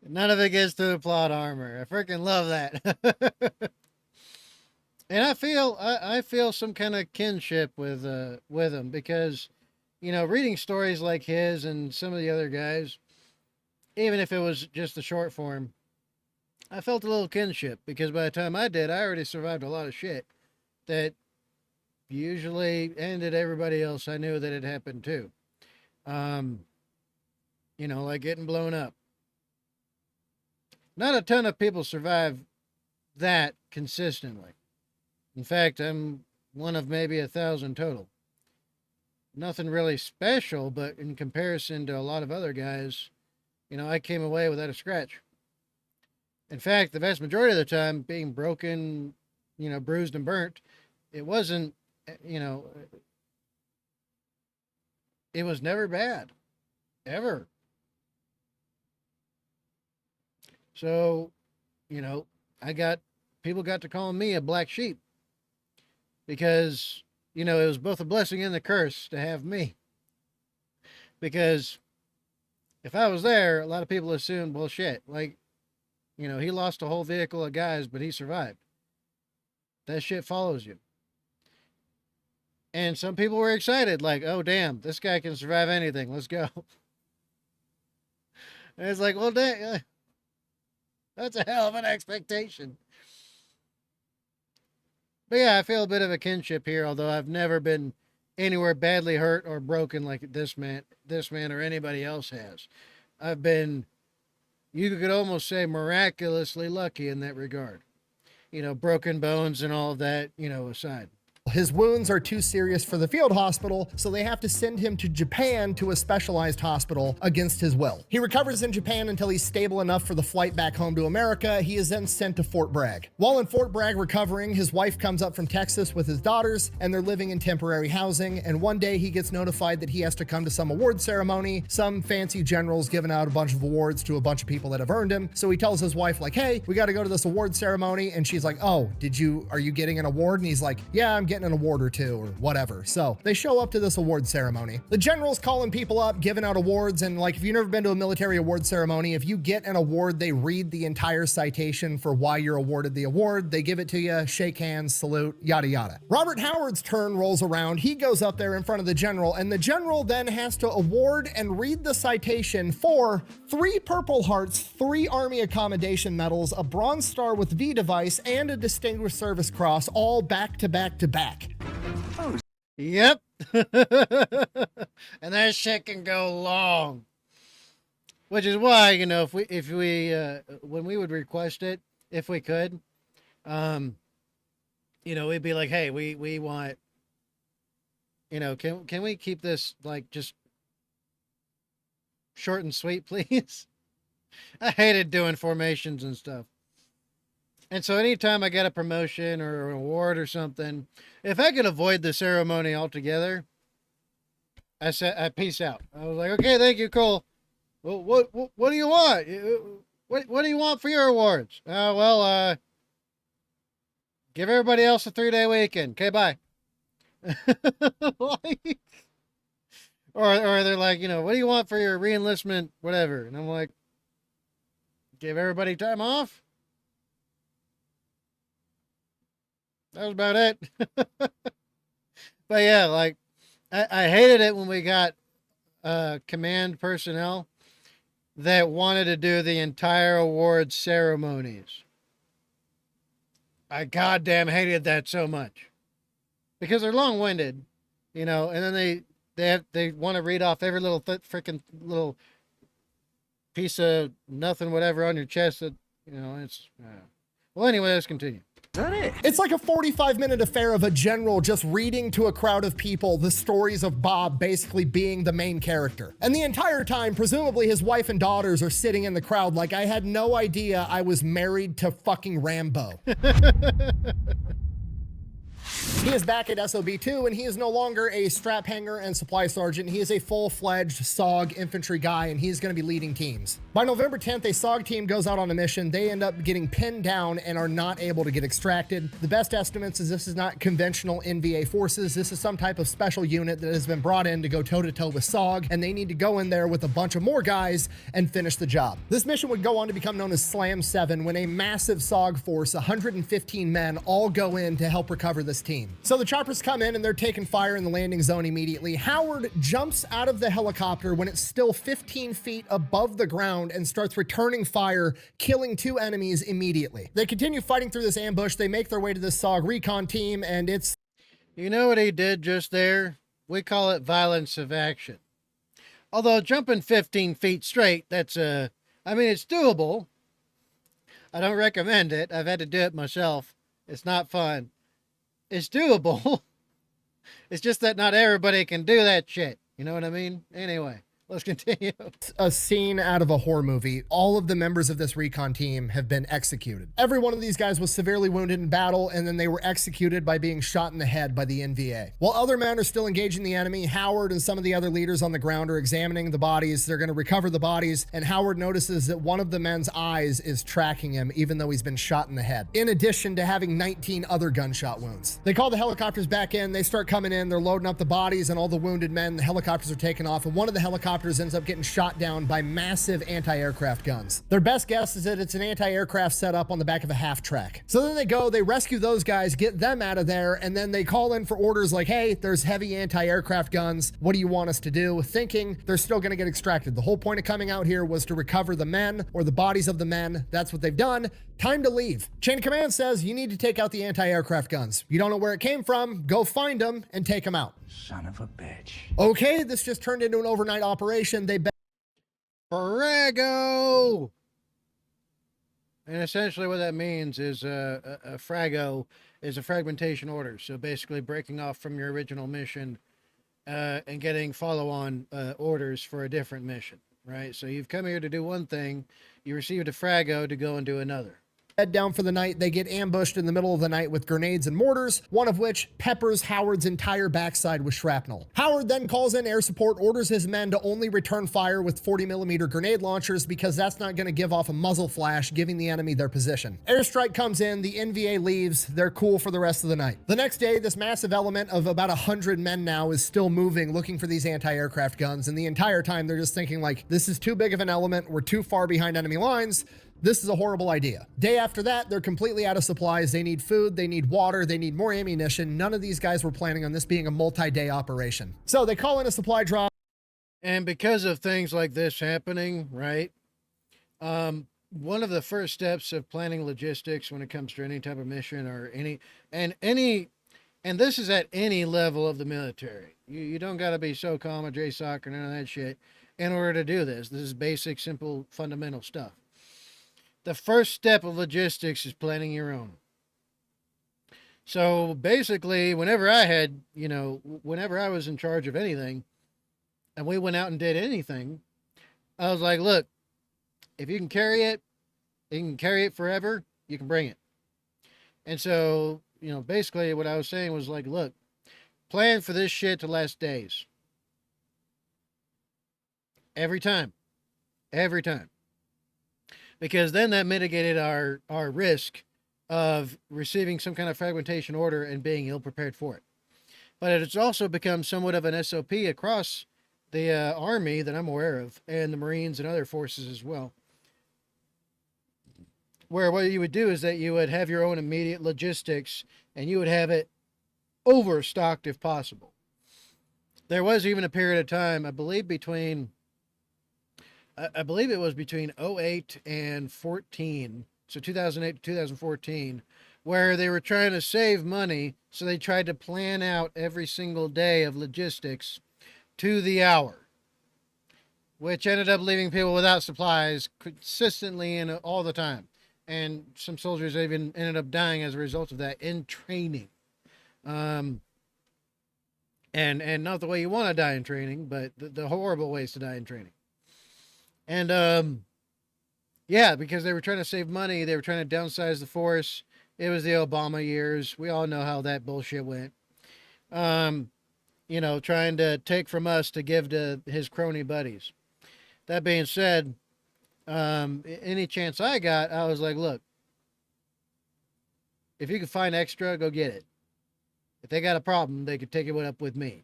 None of it gets to the plot armor. I freaking love that. And I feel some kind of kinship with him because, you know, reading stories like his and some of the other guys, even if it was just the short form, I felt a little kinship because by the time I did, I already survived a lot of shit that usually ended everybody else I knew that had happened to. You know, like getting blown up. Not a ton of people survive that consistently. In fact, I'm one of maybe 1,000 total. Nothing really special, but in comparison to a lot of other guys, you know, I came away without a scratch. In fact, the vast majority of the time, being broken, you know, bruised and burnt, it wasn't, you know, it was never bad. Ever. So, you know, people got to call me a black sheep because, you know, it was both a blessing and a curse to have me. Because if I was there, a lot of people assumed, well, shit, like, you know, he lost a whole vehicle of guys, but he survived. That shit follows you. And some people were excited, like, oh, damn, this guy can survive anything. Let's go. And it's like, well, dang, that's a hell of an expectation. But yeah, I feel a bit of a kinship here, although I've never been anywhere badly hurt or broken like this man or anybody else has. I've been, you could almost say, miraculously lucky in that regard. You know, broken bones and all of that, you know, aside. His wounds are too serious for the field hospital, so they have to send him to Japan to a specialized hospital against his will. He recovers in Japan until he's stable enough for the flight back home to America. He is then sent to Fort Bragg. While in Fort Bragg recovering, his wife comes up from Texas with his daughters, and they're living in temporary housing, and one day he gets notified that he has to come to some award ceremony. Some fancy general's giving out a bunch of awards to a bunch of people that have earned him, so he tells his wife, like, hey, we got to go to this award ceremony, and she's like, oh, are you getting an award? And he's like, yeah, I'm getting an award or two or whatever. So they show up to this award ceremony. The general's calling people up, giving out awards, and like, if you've never been to a military award ceremony, if you get an award, they read the entire citation for why you're awarded the award. They give it to you, shake hands, salute, yada yada. Robert Howard's turn rolls around. He goes up there in front of the general, and the general then has to award and read the citation for 3 Purple Hearts, 3 Army Accommodation Medals, a Bronze Star with V device, and a Distinguished Service Cross, all back to back to back. Yep. And that shit can go long. Which is why, if we when we would request it, if we could, um, we'd be like, hey, we want, can we keep this like just short and sweet, please? I hated doing formations and stuff. And so anytime I get a promotion or an award or something, if I could avoid the ceremony altogether, I peace out. I was like, okay, thank you, cool. Well, what do you want? What do you want for your awards? Give everybody else a 3-day weekend. Okay, bye. Like, or they're like, what do you want for your reenlistment, whatever? And I'm like, give everybody time off. That was about it. But yeah, like I hated it when we got command personnel that wanted to do the entire awards ceremonies. I goddamn hated that so much because they're long-winded, and then they want to read off every little freaking little piece of nothing, whatever on your chest that, it's, well, anyway, let's continue. It's like a 45-minute affair of a general just reading to a crowd of people the stories of Bob basically being the main character. And the entire time, presumably his wife and daughters are sitting in the crowd like I had no idea I was married to fucking Rambo. He is back at SOB2, and he is no longer a strap hanger and supply sergeant. He is a full-fledged SOG infantry guy, and he's going to be leading teams. By November 10th, a SOG team goes out on a mission. They end up getting pinned down and are not able to get extracted. The best estimates is this is not conventional NVA forces. This is some type of special unit that has been brought in to go toe-to-toe with SOG, and they need to go in there with a bunch of more guys and finish the job. This mission would go on to become known as Slam 7 when a massive SOG force, 115 men, all go in to help recover this team. So the choppers come in and they're taking fire in the landing zone immediately. Howard jumps out of the helicopter when it's still 15 feet above the ground and starts returning fire, killing 2 enemies immediately. They continue fighting through this ambush. They make their way to this SOG recon team, and it's... You know what he did just there? We call it violence of action. Although jumping 15 feet straight, it's doable. I don't recommend it. I've had to do it myself. It's not fun. It's doable. It's just that not everybody can do that shit. You know what I mean? Anyway, let's continue. A scene out of a horror movie. All of the members of this recon team have been executed. Every one of these guys was severely wounded in battle, and then they were executed by being shot in the head by the NVA. While other men are still engaging the enemy, Howard and some of the other leaders on the ground are examining the bodies. They're going to recover the bodies, and Howard notices that one of the men's eyes is tracking him, even though he's been shot in the head, in addition to having 19 other gunshot wounds. They call the helicopters back in. They start coming in. They're loading up the bodies and all the wounded men. The helicopters are taking off, and one of the helicopters ends up getting shot down by massive anti-aircraft guns. Their best guess is that it's an anti-aircraft setup on the back of a half-track. So then they rescue those guys, get them out of there, and then they call in for orders like, hey, there's heavy anti-aircraft guns. What do you want us to do? Thinking they're still going to get extracted. The whole point of coming out here was to recover the men or the bodies of the men. That's what they've done. Time to leave. Chain of command says you need to take out the anti-aircraft guns. You don't know where it came from. Go find them and take them out. Son of a bitch. Okay, this just turned into an overnight operation. They Frago! And essentially what that means is a frago is a fragmentation order. So basically breaking off from your original mission and getting follow-on orders for a different mission, right? So you've come here to do one thing, you received a frago to go and do another. head down for the night. They get ambushed in the middle of the night with grenades and mortars, one of which peppers Howard's entire backside with shrapnel. Howard then calls in air support, orders his men to only return fire with 40mm grenade launchers because that's not going to give off a muzzle flash, giving the enemy their position. Airstrike comes in, the NVA leaves, they're cool for the rest of the night. The next day, this massive element of about 100 men now is still moving, looking for these anti-aircraft guns, and the entire time they're just thinking like, this is too big of an element, we're too far behind enemy lines, this is a horrible idea. Day after that, they're completely out of supplies. They need food, they need water, they need more ammunition. None of these guys were planning on this being a multi-day operation. So they call in a supply drop. And because of things like this happening, right? One of the first steps of planning logistics when it comes to any type of mission or any And this is at any level of the military. You don't got to be SOCOM or JSOC or none of that shit in order to do this. This is basic, simple, fundamental stuff. The first step of logistics is planning your own. So basically, whenever I was in charge of anything and we went out and did anything, I was like, look, if you can carry it, you can carry it forever, you can bring it. And so, basically what I was saying was like, look, plan for this shit to last days. Every time. Because then that mitigated our risk of receiving some kind of fragmentation order and being ill prepared for it. But it's also become somewhat of an SOP across the Army that I'm aware of, and the Marines and other forces as well. Where what you would do is that you would have your own immediate logistics and you would have it overstocked if possible. There was even a period of time, I believe it was between 08 and 14, so 2008 to 2014, where they were trying to save money, so they tried to plan out every single day of logistics to the hour, which ended up leaving people without supplies consistently and all the time. And some soldiers even ended up dying as a result of that in training. And not the way you want to die in training, but the horrible ways to die in training. And yeah, because they were trying to save money, they were trying to downsize the force. It was the Obama years. We all know how that bullshit went. Trying to take from us to give to his crony buddies. That being said, any chance I got, I was like, look, if you can find extra, go get it. If they got a problem, they could take it up with me.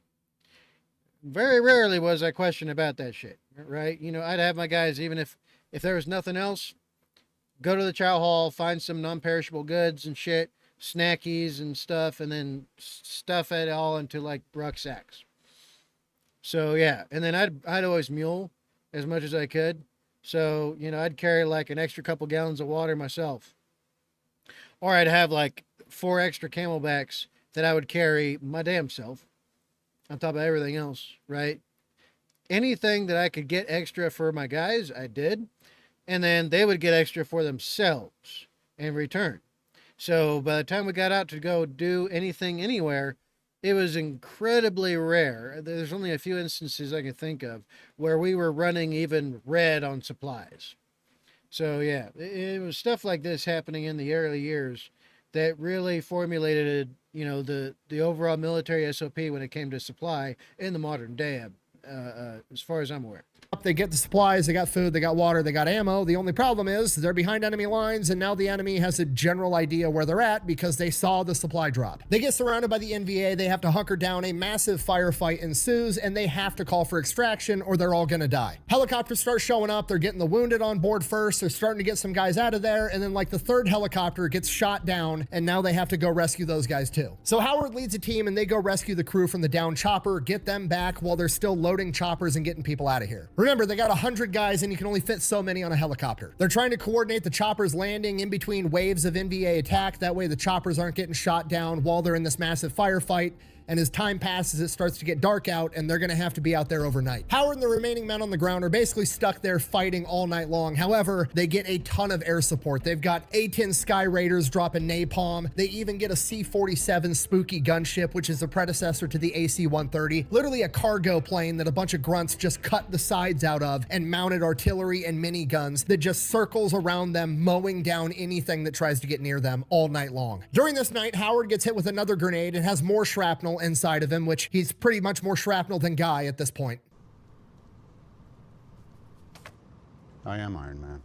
Very rarely was I questioned about that shit, right? I'd have my guys, even if there was nothing else, go to the chow hall, find some non-perishable goods and shit, snackies and stuff, and then stuff it all into like rucksacks. So yeah, and then I'd always mule as much as I could. So, I'd carry like an extra couple gallons of water myself. Or I'd have like 4 extra camelbacks that I would carry my damn self on top of everything else, right? Anything that I could get extra for my guys, I did. And then they would get extra for themselves in return. So by the time we got out to go do anything anywhere, it was incredibly rare. There's only a few instances I can think of where we were running even red on supplies. So yeah, it was stuff like this happening in the early years that really formulated, the overall military SOP when it came to supply in the modern day, as far as I'm aware. They get the supplies, they got food, they got water, they got ammo. The only problem is they're behind enemy lines, and now the enemy has a general idea where they're at because they saw the supply drop. They get surrounded by the NVA, they have to hunker down, a massive firefight ensues, and they have to call for extraction or they're all gonna die. Helicopters start showing up, they're getting the wounded on board first, they're starting to get some guys out of there, and then like the 3rd helicopter gets shot down, and now they have to go rescue those guys too. So Howard leads a team and they go rescue the crew from the downed chopper, get them back while they're still loading choppers and getting people out of here. Remember, they got 100 guys and you can only fit so many on a helicopter. They're trying to coordinate the choppers landing in between waves of NVA attack. That way the choppers aren't getting shot down while they're in this massive firefight. And as time passes, it starts to get dark out and they're gonna have to be out there overnight. Howard and the remaining men on the ground are basically stuck there fighting all night long. However, they get a ton of air support. They've got A-10 Sky Raiders dropping napalm. They even get a C-47 Spooky gunship, which is the predecessor to the AC-130. Literally a cargo plane that a bunch of grunts just cut the sides out of, and mounted artillery and miniguns that just circles around them, mowing down anything that tries to get near them all night long. During this night, Howard gets hit with another grenade and has more shrapnel inside of him, which he's pretty much more shrapnel than Guy at this point. I am Iron Man.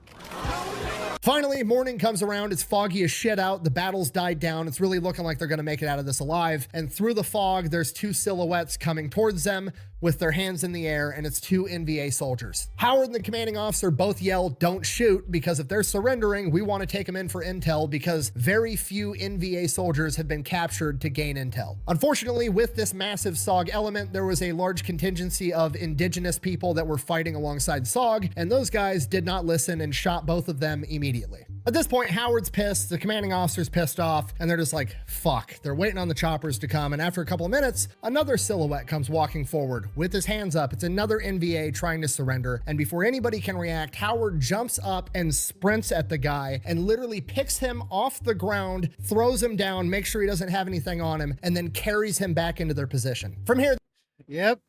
Finally, morning comes around. It's foggy as shit out. The battle's died down. It's really looking like they're going to make it out of this alive. And through the fog, there's 2 silhouettes coming towards them with their hands in the air, and it's 2 NVA soldiers. Howard and the commanding officer both yell, "Don't shoot," because if they're surrendering, we want to take them in for intel, because very few NVA soldiers have been captured to gain intel. Unfortunately, with this massive SOG element, there was a large contingency of indigenous people that were fighting alongside SOG, and those guys did not listen and shot both of them immediately. At this point, Howard's pissed, the commanding officer's pissed off, and they're just like, fuck. They're waiting on the choppers to come, and after a couple of minutes, another silhouette comes walking forward with his hands up. It's another NVA trying to surrender, and before anybody can react, Howard jumps up and sprints at the guy and literally picks him off the ground, throws him down, makes sure he doesn't have anything on him, and then carries him back into their position. From here, Yep.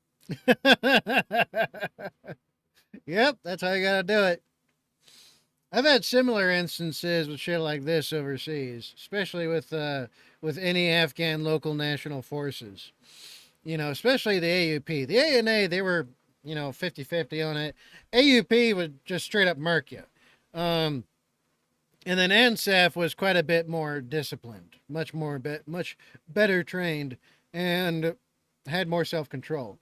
Yep, that's how you gotta do it. I've had similar instances with shit like this overseas, especially with any Afghan local national forces. You know, especially the AUP. The ANA, they were, 50-50 on it. AUP would just straight up murk you. And then ANSAF was quite a bit more disciplined, much better trained, and had more self-control.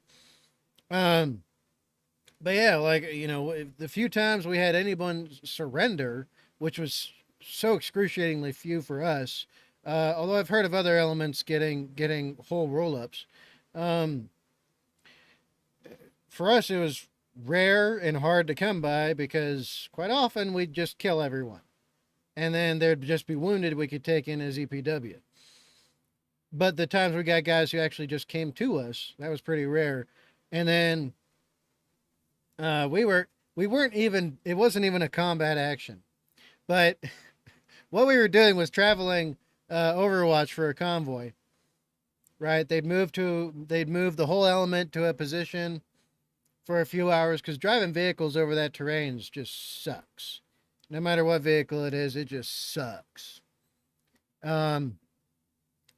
But yeah, like, the few times we had anyone surrender, which was so excruciatingly few for us, although I've heard of other elements getting whole roll-ups. For us, it was rare and hard to come by because quite often we'd just kill everyone. And then there'd just be wounded we could take in as EPW. But the times we got guys who actually just came to us, that was pretty rare. And then it wasn't even a combat action. But what we were doing was traveling Overwatch for a convoy. Right? They'd move the whole element to a position for a few hours because driving vehicles over that terrain just sucks. No matter what vehicle it is, it just sucks. But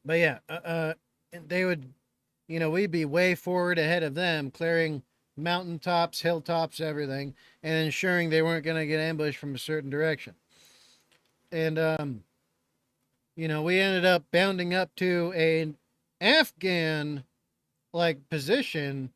yeah, they would, we'd be way forward ahead of them, clearing mountaintops, hilltops, everything, and ensuring they weren't going to get ambushed from a certain direction. And, we ended up bounding up to an Afghan, position.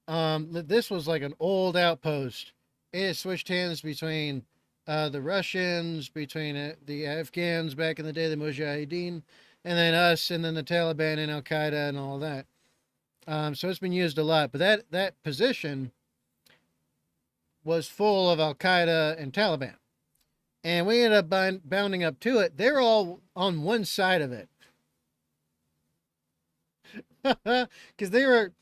This was like an old outpost. It switched hands between the Russians, between the Afghans back in the day, the Mujahideen, and then us, and then the Taliban and Al-Qaeda and all that. So it's been used a lot. But that position was full of Al-Qaeda and Taliban. And we ended up bounding up to it. They're all on one side of it. Because they were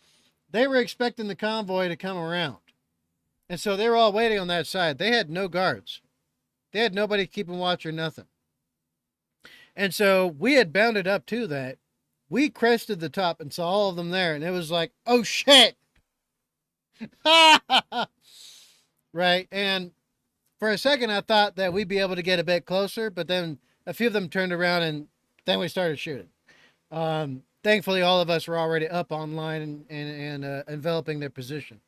expecting the convoy to come around. And so they were all waiting on that side. They had no guards. They had nobody keeping watch or nothing. And so we had bounded up to that. We crested the top and saw all of them there. And it was like, oh shit. Right. And for a second, I thought that we'd be able to get a bit closer. But then a few of them turned around and then we started shooting. Thankfully, all of us were already up online and enveloping their position.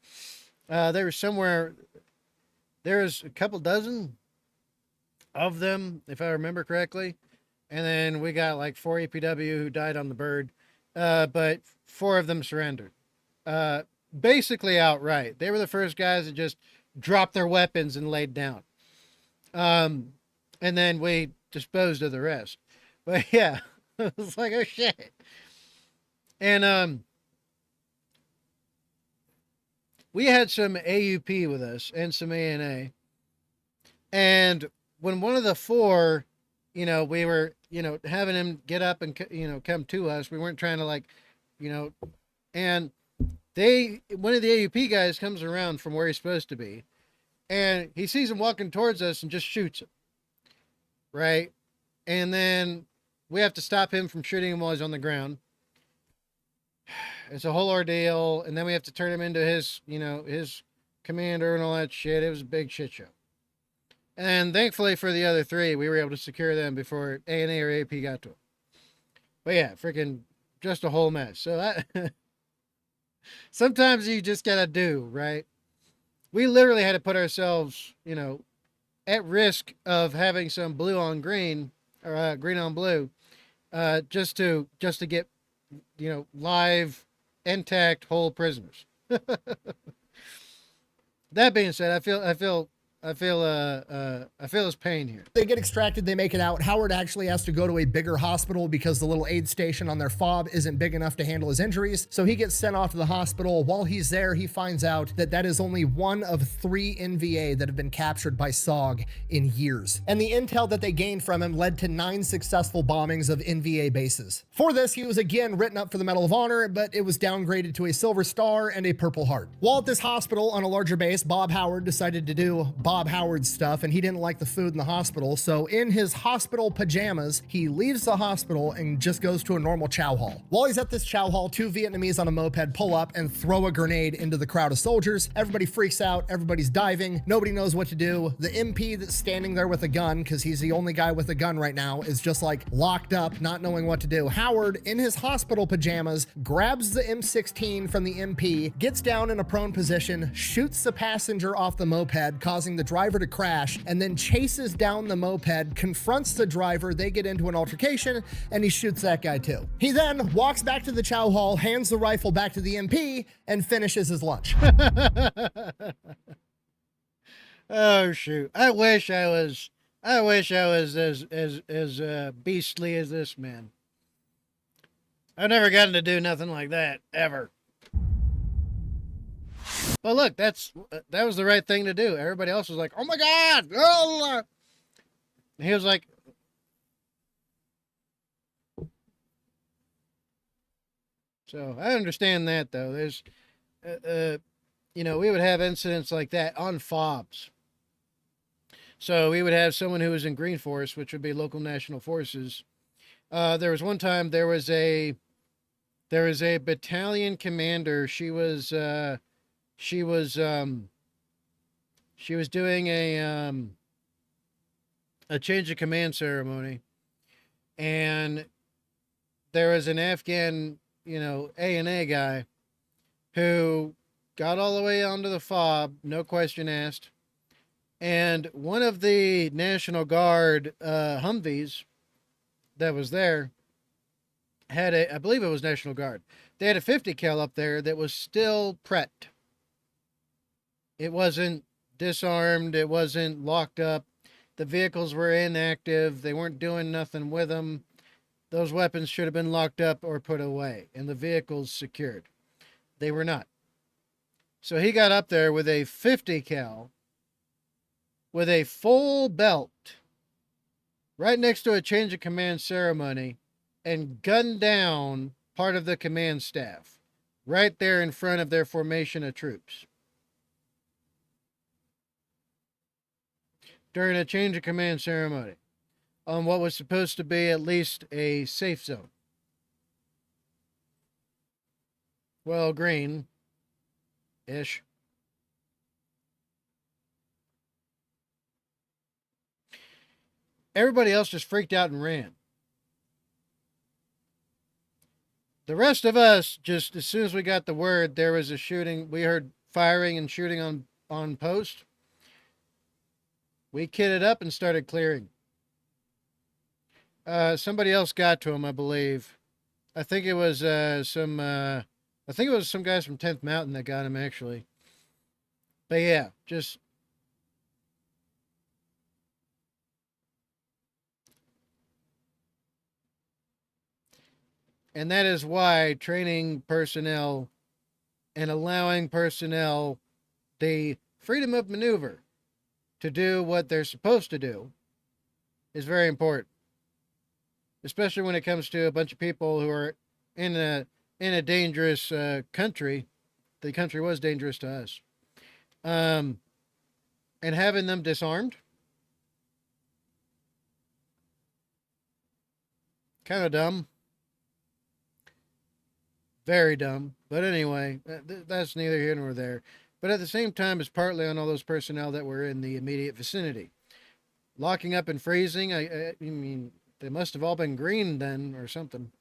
There was a couple dozen of them, if I remember correctly. And then we got like 4 EPW who died on the bird. But 4 of them surrendered. Basically outright. They were the first guys that just dropped their weapons and laid down. And then we disposed of the rest. But yeah, it was like, oh shit. And we had some AUP with us and some ANA. And when one of the 4, we were, having him get up and, come to us. We weren't trying to and one of the AUP guys comes around from where he's supposed to be. And he sees him walking towards us and just shoots him. Right? And then we have to stop him from shooting him while he's on the ground. It's a whole ordeal, and then we have to turn him into his commander and all that shit. It was a big shit show. And thankfully for the other 3, we were able to secure them before ANA or AP got to them. But yeah, freaking just a whole mess. So sometimes you just gotta do, right? We literally had to put ourselves, at risk of having some blue on green or green on blue, just to get, live, intact, whole prisoners. That being said, I feel his pain here. They get extracted, they make it out. Howard actually has to go to a bigger hospital because the little aid station on their fob isn't big enough to handle his injuries. So he gets sent off to the hospital. While he's there, he finds out that that is only one of 3 NVA that have been captured by SOG in years. And the intel that they gained from him led to 9 successful bombings of NVA bases. For this, he was again written up for the Medal of Honor, but it was downgraded to a Silver Star and a Purple Heart. While at this hospital on a larger base, Bob Howard decided to do Bob Howard stuff, and he didn't like the food in the hospital. So in his hospital pajamas, he leaves the hospital and just goes to a normal chow hall. While he's at this chow hall, 2 Vietnamese on a moped pull up and throw a grenade into the crowd of soldiers. Everybody freaks out. Everybody's diving. Nobody knows what to do. The MP that's standing there with a gun, because he's the only guy with a gun right now, is just like locked up, not knowing what to do. Howard, in his hospital pajamas, grabs the M16 from the MP, gets down in a prone position, shoots the passenger off the moped, causing the driver to crash, and then chases down the moped, confronts the driver, they get into an altercation, and he shoots that guy too. He then walks back to the chow hall, hands the rifle back to the MP, and finishes his lunch. Oh shoot! I wish I was as beastly as this man. I've never gotten to do nothing like that ever. But look, that was the right thing to do. Everybody else was like, "Oh my God!" Oh! He was like, so I understand that though. There's, you know, we would have incidents like that on FOBs. So we would have someone who was in Green Force, which would be local national forces. There was one time there was a battalion commander. She was doing a change of command ceremony, and there was an Afghan, you know, A&A guy who got all the way onto the FOB, no question asked. And one of the National Guard Humvees that was there had I believe it was National Guard. They had a 50 cal up there that was still prepped. It wasn't disarmed. It wasn't locked up. The vehicles were inactive. They weren't doing nothing with them. Those weapons should have been locked up or put away, and the vehicles secured. They were not. So he got up there with a 50 cal, with a full belt, right next to a change of command ceremony, and gunned down part of the command staff, right there in front of their formation of troops. During a change of command ceremony, on what was supposed to be at least a safe zone. Well, green-ish. Everybody else just freaked out and ran. The rest of us, just as soon as we got the word there was a shooting, we heard firing and shooting on post. We kitted up and started clearing. Somebody else got to him, I believe. I think it was some guys from 10th Mountain that got him, actually. But yeah, just... And that is why training personnel and allowing personnel the freedom of maneuver to do what they're supposed to do is very important. Especially when it comes to a bunch of people who are in a dangerous country. The country was dangerous to us. And having them disarmed, kind of dumb. Very dumb. But anyway, that's neither here nor there. But at the same time, it's partly on all those personnel that were in the immediate vicinity. Locking up and freezing, I mean, they must have all been green then or something.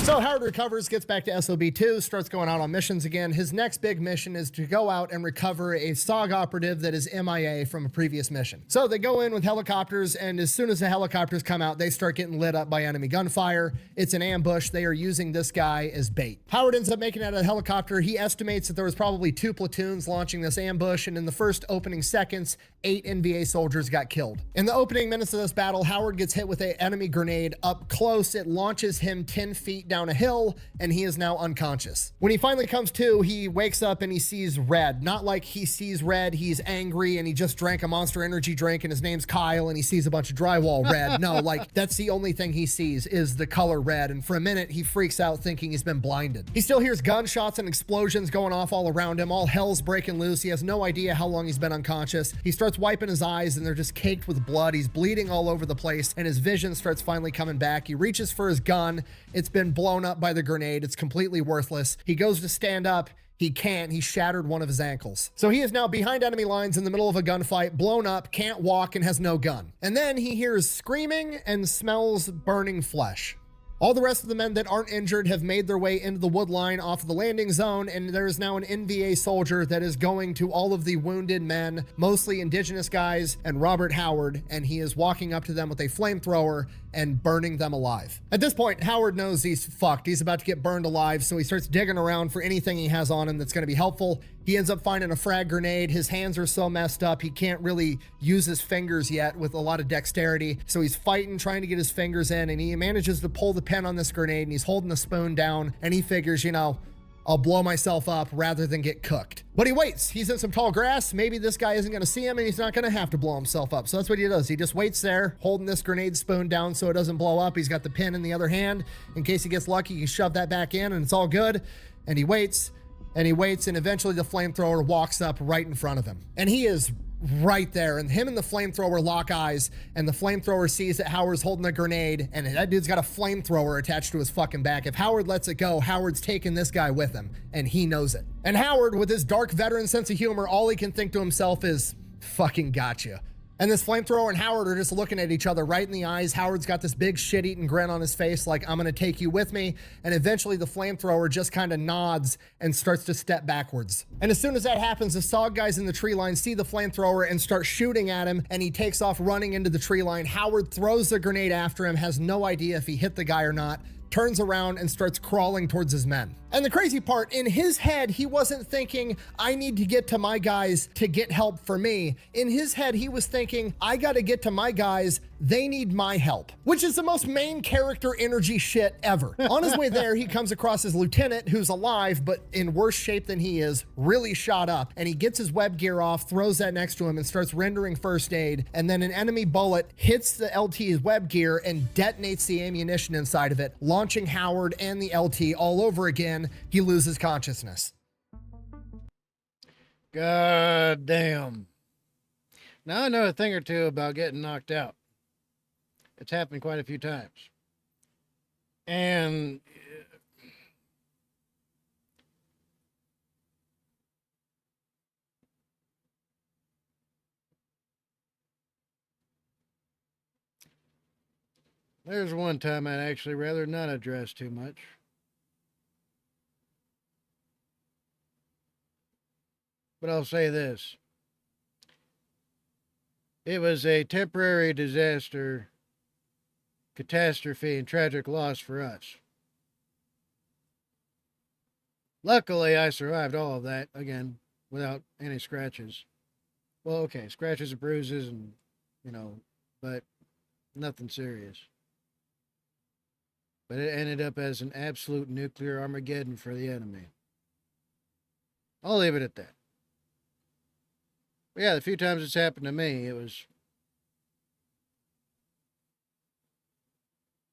So Howard recovers, gets back to SOB2, starts going out on missions again. His next big mission is to go out and recover a SOG operative that is MIA from a previous mission. So they go in with helicopters, and as soon as the helicopters come out, they start getting lit up by enemy gunfire. It's an ambush. They are using this guy as bait. Howard ends up making it out of the helicopter. He estimates that there was probably 2 platoons launching this ambush, and in the first opening seconds, 8 NVA soldiers got killed. In the opening minutes of this battle, Howard gets hit with an enemy grenade up close. It launches him 10 feet down a hill, and he is now unconscious. When he finally comes to, he wakes up and he sees red. Not like he sees red, he's angry and he just drank a Monster Energy drink and his name's Kyle and he sees a bunch of drywall red. No, like that's the only thing he sees is the color red, and for a minute he freaks out thinking he's been blinded. He still hears gunshots and explosions going off all around him. All hell's breaking loose. He has no idea how long he's been unconscious. He starts wiping his eyes and they're just caked with blood. He's bleeding all over the place and his vision starts finally coming back. He reaches for his gun. It's been blown up by the grenade. It's completely worthless. He goes to stand up. He can't. He shattered one of his ankles. So he is now behind enemy lines in the middle of a gunfight, blown up, can't walk, and has no gun. And then he hears screaming and smells burning flesh. All the rest of the men that aren't injured have made their way into the wood line off of the landing zone, and there is now an NVA soldier that is going to all of the wounded men, mostly indigenous guys, and Robert Howard, and he is walking up to them with a flamethrower and burning them alive. At this point, Howard knows he's fucked. He's about to get burned alive, so he starts digging around for anything he has on him that's going to be helpful. He ends up finding a frag grenade. His hands are so messed up, he can't really use his fingers yet with a lot of dexterity. So he's fighting, trying to get his fingers in, and he manages to pull the pin on this grenade, and he's holding the spoon down, and he figures, you know, I'll blow myself up rather than get cooked. But he waits. He's in some tall grass. Maybe this guy isn't going to see him and he's not going to have to blow himself up. So that's what he does. He just waits there, holding this grenade spoon down so it doesn't blow up. He's got the pin in the other hand. In case he gets lucky, he can shove that back in and it's all good. And he waits and he waits, and eventually the flamethrower walks up right in front of him. And he is right there, and him and the flamethrower lock eyes, and the flamethrower sees that Howard's holding a grenade, and that dude's got a flamethrower attached to his fucking back. If Howard lets it go, Howard's taking this guy with him, and he knows it. And Howard, with his dark veteran sense of humor, all he can think to himself is, fucking gotcha. And this flamethrower and Howard are just looking at each other right in the eyes. Howard's got this big shit-eating grin on his face like, I'm gonna take you with me. And eventually the flamethrower just kind of nods and starts to step backwards. And as soon as that happens, the SOG guys in the tree line see the flamethrower and start shooting at him, and he takes off running into the tree line. Howard throws the grenade after him, has no idea if he hit the guy or not, turns around and starts crawling towards his men. And the crazy part, in his head, he wasn't thinking, I need to get to my guys to get help for me. In his head, he was thinking, I gotta get to my guys, they need my help. Which is the most main character energy shit ever. On his way there, he comes across his lieutenant, who's alive, but in worse shape than he is, really shot up. And he gets his web gear off, throws that next to him, and starts rendering first aid. And then an enemy bullet hits the LT's web gear and detonates the ammunition inside of it, launching Howard and the LT all over again. He loses consciousness. God damn. Now I know a thing or two about getting knocked out. It's happened quite a few times. And there's one time I'd actually rather not address too much. But I'll say this. It was a temporary disaster, catastrophe, and tragic loss for us. Luckily, I survived all of that, again, without any scratches. Well, okay, scratches and bruises and, but nothing serious. But it ended up as an absolute nuclear Armageddon for the enemy. I'll leave it at that. But yeah, the few times it's happened to me, it was...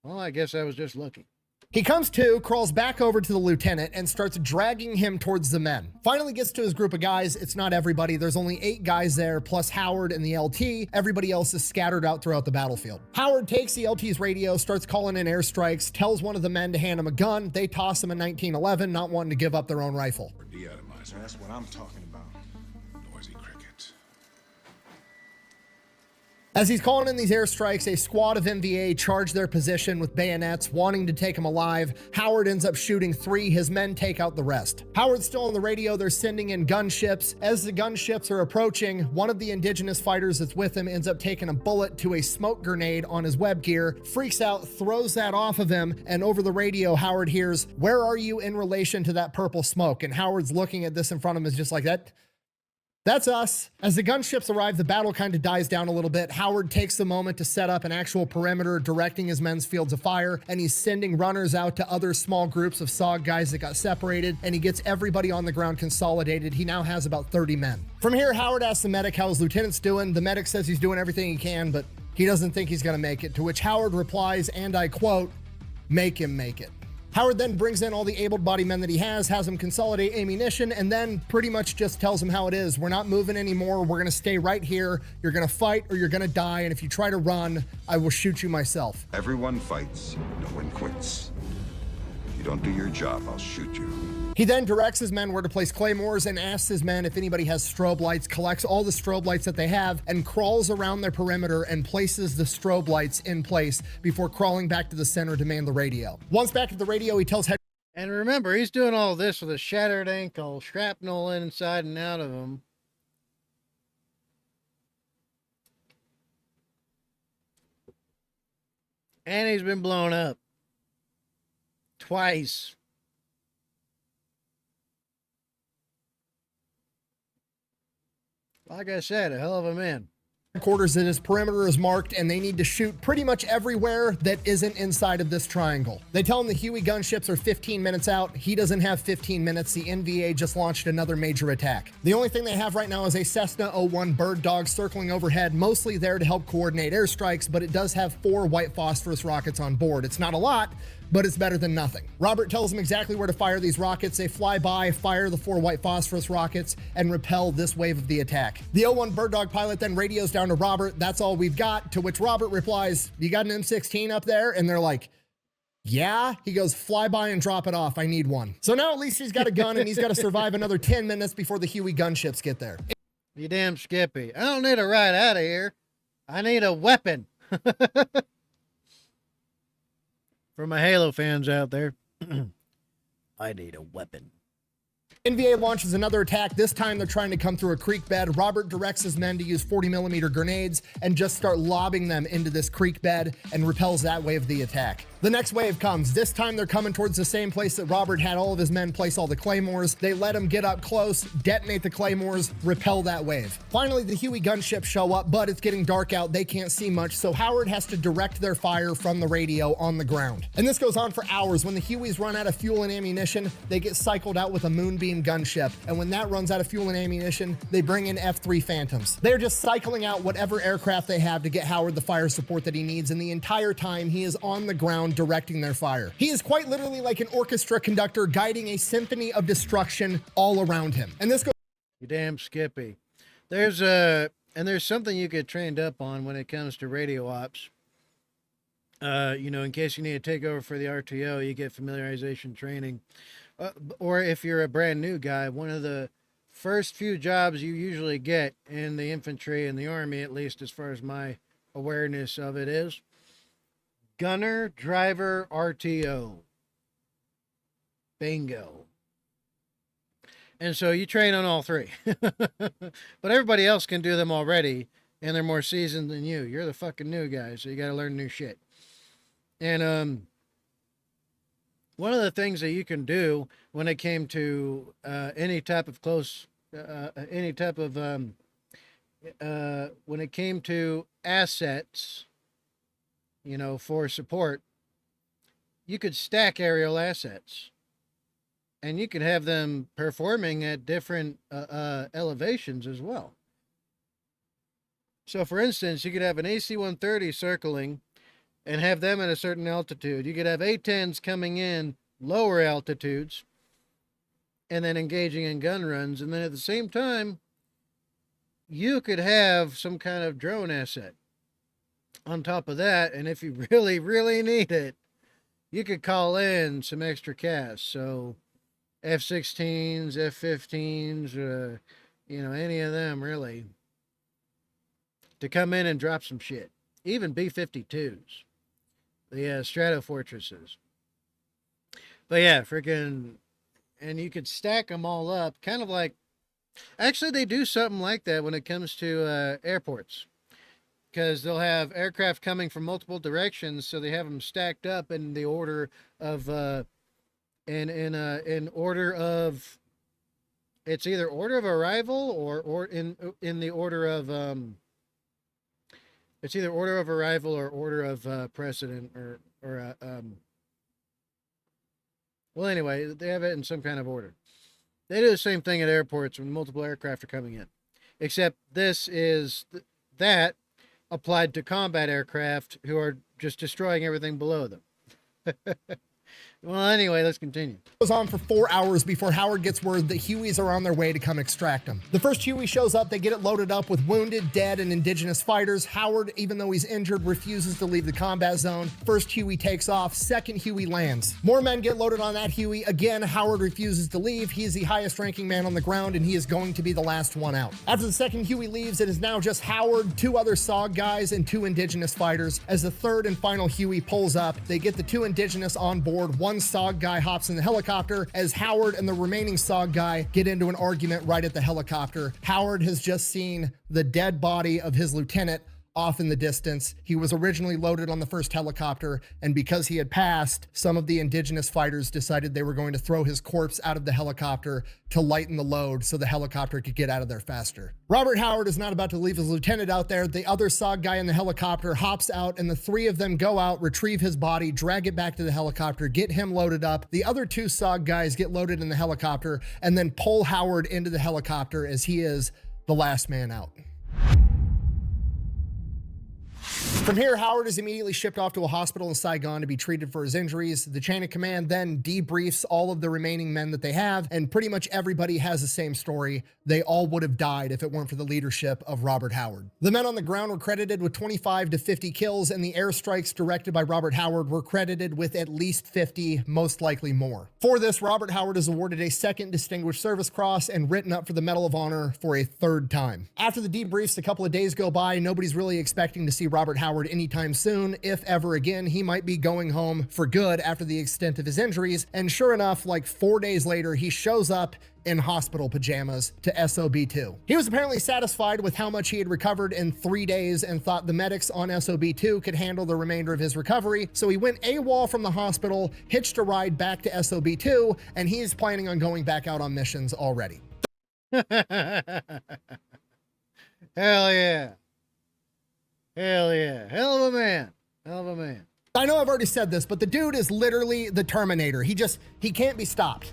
well, I guess I was just lucky. He comes to, crawls back over to the lieutenant, and starts dragging him towards the men. Finally gets to his group of guys. It's not everybody. There's only 8 guys there, plus Howard and the LT. Everybody else is scattered out throughout the battlefield. Howard takes the LT's radio, starts calling in airstrikes, tells one of the men to hand him a gun. They toss him a 1911, not wanting to give up their own rifle. Or de-atomizer. That's what I'm talking about. Noisy cricket. As he's calling in these airstrikes, a squad of MVA charge their position with bayonets, wanting to take him alive. Howard ends up shooting 3. His men take out the rest. Howard's still on the radio. They're sending in gunships. As the gunships are approaching, one of the indigenous fighters that's with him ends up taking a bullet to a smoke grenade on his web gear, freaks out, throws that off of him, and over the radio, Howard hears, "Where are you in relation to that purple smoke?" And Howard's looking at this in front of him, is just like that. That's us. As the gunships arrive, the battle kind of dies down a little bit. Howard takes the moment to set up an actual perimeter, directing his men's fields of fire, and he's sending runners out to other small groups of SOG guys that got separated, and he gets everybody on the ground consolidated. He now has about 30 men. From here, Howard asks the medic how his lieutenant's doing. The medic says he's doing everything he can, but he doesn't think he's going to make it, to which Howard replies, and I quote, "Make him make it." Howard then brings in all the able-bodied men that he has them consolidate ammunition, and then pretty much just tells them how it is. We're not moving anymore. We're going to stay right here. You're going to fight or you're going to die, and if you try to run, I will shoot you myself. Everyone fights, no one quits. If you don't do your job, I'll shoot you. He then directs his men where to place claymores and asks his men if anybody has strobe lights, collects all the strobe lights that they have, and crawls around their perimeter and places the strobe lights in place before crawling back to the center to man the radio. Once back at the radio, he tells head. And remember, he's doing all this with a shattered ankle, shrapnel inside and out of him. And he's been blown up. Twice. Like I said, a hell of a man. Quarters that his perimeter is marked, and they need to shoot pretty much everywhere that isn't inside of this triangle. They tell him the Huey gunships are 15 minutes out. He doesn't have 15 minutes. The NVA just launched another major attack. The only thing they have right now is a Cessna 01 Bird Dog circling overhead, mostly there to help coordinate airstrikes, but it does have 4 white phosphorus rockets on board. It's not a lot, but it's better than nothing. Robert tells them exactly where to fire these rockets. They fly by, fire the 4 white phosphorus rockets, and repel this wave of the attack. The 01 Bird Dog pilot then radios down to Robert, "That's all we've got," to which Robert replies, "You got an M16 up there?" And they're like, "Yeah." He goes, "Fly by and drop it off. I need one." So now at least he's got a gun, and he's got to survive another 10 minutes before the Huey gunships get there. You damn Skippy. I don't need a ride out of here. I need a weapon. For my Halo fans out there, I need a weapon. NVA launches another attack. This time they're trying to come through a creek bed. Robert directs his men to use 40mm grenades and just start lobbing them into this creek bed and repels that wave of the attack. The next wave comes. This time they're coming towards the same place that Robert had all of his men place all the claymores. They let him get up close, detonate the claymores, repel that wave. Finally, the Huey gunships show up, but it's getting dark out. They can't see much, so Howard has to direct their fire from the radio on the ground. And this goes on for hours. When the Hueys run out of fuel and ammunition, they get cycled out with a Moonbeam gunship. And when that runs out of fuel and ammunition, they bring in F-3 Phantoms. They're just cycling out whatever aircraft they have to get Howard the fire support that he needs, and the entire time he is on the ground directing their fire. He is quite literally like an orchestra conductor guiding a symphony of destruction all around him. And this goes. You damn Skippy. There's something you get trained up on when it comes to radio ops. In case you need to take over for the RTO, you get familiarization training. Or if you're a brand new guy, one of the first few jobs you usually get in the infantry and the army, at least as far as my awareness of it is, gunner, driver, RTO. Bingo. And so you train on all 3. But everybody else can do them already, and they're more seasoned than you. You're the fucking new guy, so you got to learn new shit. And one of the things that you can do when it came to any type of when it came to assets, for support, you could stack aerial assets. And you could have them performing at different elevations as well. So, for instance, you could have an AC-130 circling and have them at a certain altitude. You could have A-10s coming in lower altitudes and then engaging in gun runs. And then at the same time, you could have some kind of drone asset on top of that. And if you really, really need it, you could call in some extra cash. So F-16s, F-15s, any of them really. to come in and drop some shit. Even B-52s. The Strato Fortresses. But yeah, freaking... And you could stack them all up, kind of like... Actually, they do something like that when it comes to airports. Because they'll have aircraft coming from multiple directions, so they have them stacked up in the order of... in order of... It's either order of arrival or in the order of... It's either order of arrival or order of precedent or well, anyway, they have it in some kind of order. They do the same thing at airports when multiple aircraft are coming in, except this is that applied to combat aircraft who are just destroying everything below them. Well, anyway, let's continue. Goes on for 4 hours before Howard gets word that Hueys are on their way to come extract him. The first Huey shows up, they get it loaded up with wounded, dead, and indigenous fighters. Howard, even though he's injured, refuses to leave the combat zone. First Huey takes off, second Huey lands. More men get loaded on that Huey. Again, Howard refuses to leave. He is the highest ranking man on the ground, and he is going to be the last one out. After the second Huey leaves, it is now just Howard, 2 other SOG guys, and 2 indigenous fighters. As the third and final Huey pulls up, they get the 2 indigenous on board. One SOG guy hops in the helicopter as Howard and the remaining SOG guy get into an argument right at the helicopter. Howard has just seen the dead body of his lieutenant off in the distance. He was originally loaded on the first helicopter, and because he had passed, some of the indigenous fighters decided they were going to throw his corpse out of the helicopter to lighten the load so the helicopter could get out of there faster. Robert Howard is not about to leave his lieutenant out there. The other SOG guy in the helicopter hops out, and the 3 of them go out, retrieve his body, drag it back to the helicopter, get him loaded up. The other 2 SOG guys get loaded in the helicopter and then pull Howard into the helicopter as he is the last man out. From here, Howard is immediately shipped off to a hospital in Saigon to be treated for his injuries. The chain of command then debriefs all of the remaining men that they have, and pretty much everybody has the same story. They all would have died if it weren't for the leadership of Robert Howard. The men on the ground were credited with 25 to 50 kills, and the airstrikes directed by Robert Howard were credited with at least 50, most likely more. For this, Robert Howard is awarded a 2nd Distinguished Service Cross and written up for the Medal of Honor for a 3rd time. After the debriefs, a couple of days go by. Nobody's really expecting to see Robert Howard anytime soon. If ever again, he might be going home for good after the extent of his injuries. And sure enough, like 4 days later, he shows up in hospital pajamas to SOB2. He was apparently satisfied with how much he had recovered in 3 days and thought the medics on SOB2 could handle the remainder of his recovery. So he went AWOL from the hospital, hitched a ride back to SOB2, and he's planning on going back out on missions already. Hell yeah. Hell yeah. Hell of a man. Hell of a man. I know I've already said this, but the dude is literally the Terminator. He can't be stopped.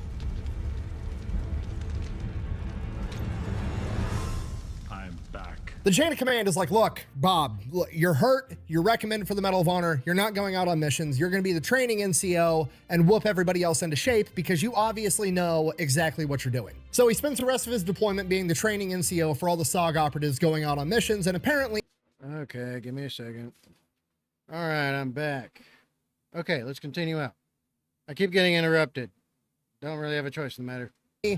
I'm back. The chain of command is like, look, Bob, look, you're hurt. You're recommended for the Medal of Honor. You're not going out on missions. You're going to be the training NCO and whoop everybody else into shape because you obviously know exactly what you're doing. So he spends the rest of his deployment being the training NCO for all the SOG operatives going out on missions, and apparently... Okay, give me a second. All right, I'm back. Okay, let's continue out. I keep getting interrupted. Don't really have a choice in the matter.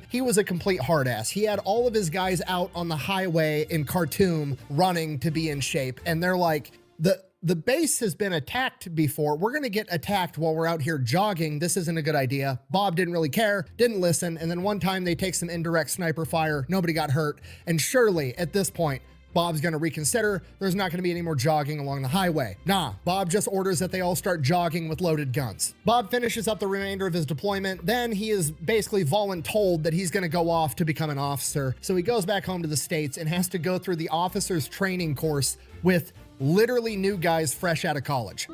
He was a complete hard ass. He had all of his guys out on the highway in Khartoum running to be in shape, and they're like, the base has been attacked before. We're going to get attacked while we're out here jogging. This isn't a good idea. Bob didn't really care, didn't listen, and then one time they take some indirect sniper fire. Nobody got hurt, and surely at this point, Bob's going to reconsider. There's not going to be any more jogging along the highway. Nah, Bob just orders that they all start jogging with loaded guns. Bob finishes up the remainder of his deployment. Then he is basically voluntold that he's going to go off to become an officer. So he goes back home to the States and has to go through the officer's training course with literally new guys fresh out of college.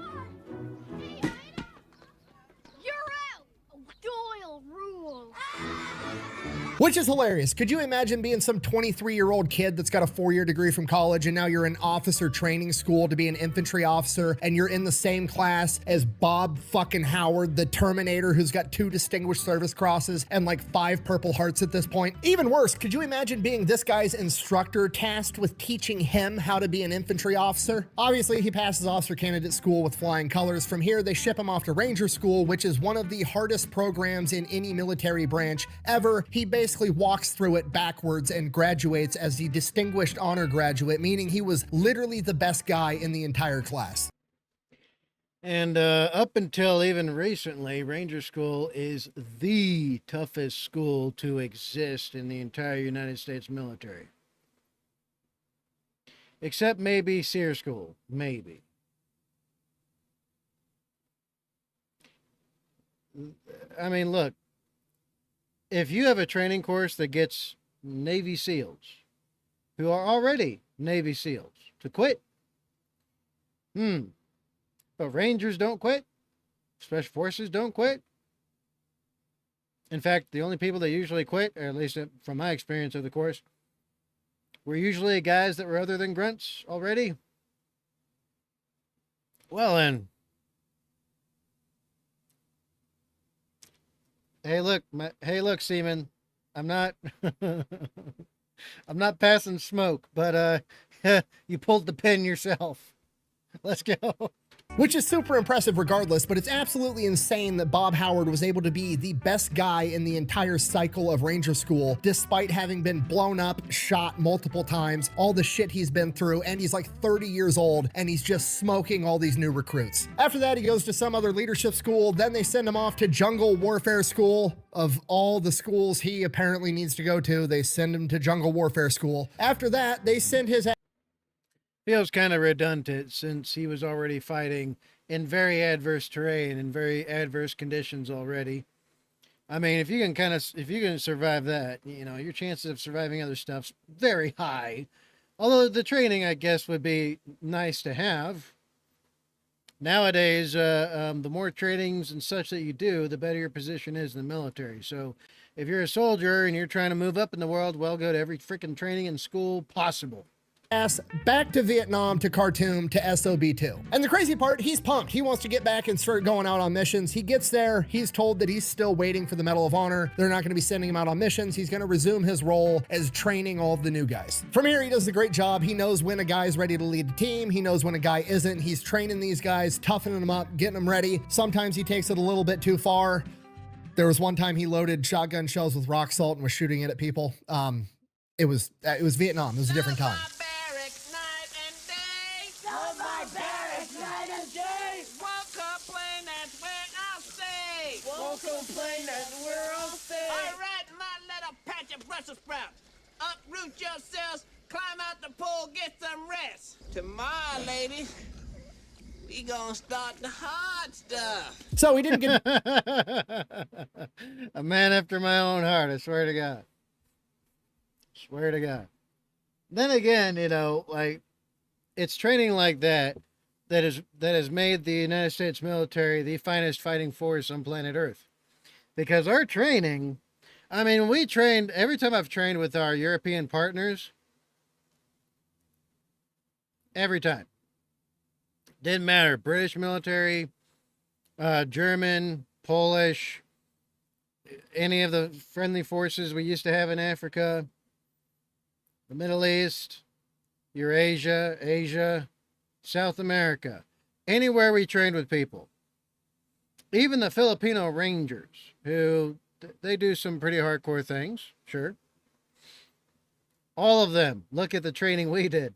Which is hilarious. Could you imagine being some 23-year-old kid that's got a 4-year degree from college and now you're in officer training school to be an infantry officer and you're in the same class as Bob fucking Howard, the Terminator, who's got 2 Distinguished Service Crosses and like 5 Purple Hearts at this point? Even worse, could you imagine being this guy's instructor tasked with teaching him how to be an infantry officer? Obviously, he passes officer candidate school with flying colors. From here, they ship him off to Ranger School, which is one of the hardest programs in any military branch ever. He basically basically walks through it backwards and graduates as the distinguished honor graduate, meaning he was literally the best guy in the entire class. And up until even recently, Ranger School is the toughest school to exist in the entire United States military. Except maybe SEER School. Maybe. I mean, look. If you have a training course that gets Navy SEALs, who are already Navy SEALs, to quit, but Rangers don't quit. Special Forces don't quit. In fact, the only people that usually quit, or at least from my experience of the course, were usually guys that were other than grunts already. Well, then. Hey, look, Seaman. I'm not I'm not passing smoke, but you pulled the pin yourself. Let's go. Which is super impressive regardless, but it's absolutely insane that Bob Howard was able to be the best guy in the entire cycle of Ranger School, despite having been blown up, shot multiple times, all the shit he's been through, and he's like 30 years old, and he's just smoking all these new recruits. After that, he goes to some other leadership school, then they send him off to Jungle Warfare School. Of all the schools he apparently needs to go to, they send him to Jungle Warfare School. After that, they send his Feels kind of redundant since he was already fighting in very adverse terrain and very adverse conditions already. I mean, if you can survive that, you know, your chances of surviving other stuff's very high. Although the training, I guess, would be nice to have. Nowadays, the more trainings and such that you do, the better your position is in the military. So if you're a soldier and you're trying to move up in the world, well, go to every freaking training and school possible. Back to Vietnam, to Khartoum, to SOB2. And the crazy part, he's pumped. He wants to get back and start going out on missions. He gets there. He's told that he's still waiting for the Medal of Honor. They're not going to be sending him out on missions. He's going to resume his role as training all of the new guys. From here, he does a great job. He knows when a guy's ready to lead the team. He knows when a guy isn't. He's training these guys, toughening them up, getting them ready. Sometimes he takes it a little bit too far. There was one time he loaded shotgun shells with rock salt and was shooting it at people. It was Vietnam. It was a different time. Brussels sprouts. Uproot yourselves, climb out the pole, get some rest. Tomorrow, ladies, we gonna start the hard stuff. So he didn't get a man after my own heart, I swear to God. Swear to God. Then again, you know, like, it's training like that has made the United States military the finest fighting force on planet Earth. Because our training, I mean, we trained, every time I've trained with our European partners, every time. Didn't matter. British military, German, Polish, any of the friendly forces we used to have in Africa, the Middle East, Eurasia, Asia, South America, anywhere we trained with people. Even the Filipino Rangers, who they do some pretty hardcore things, sure. All of them look at the training we did,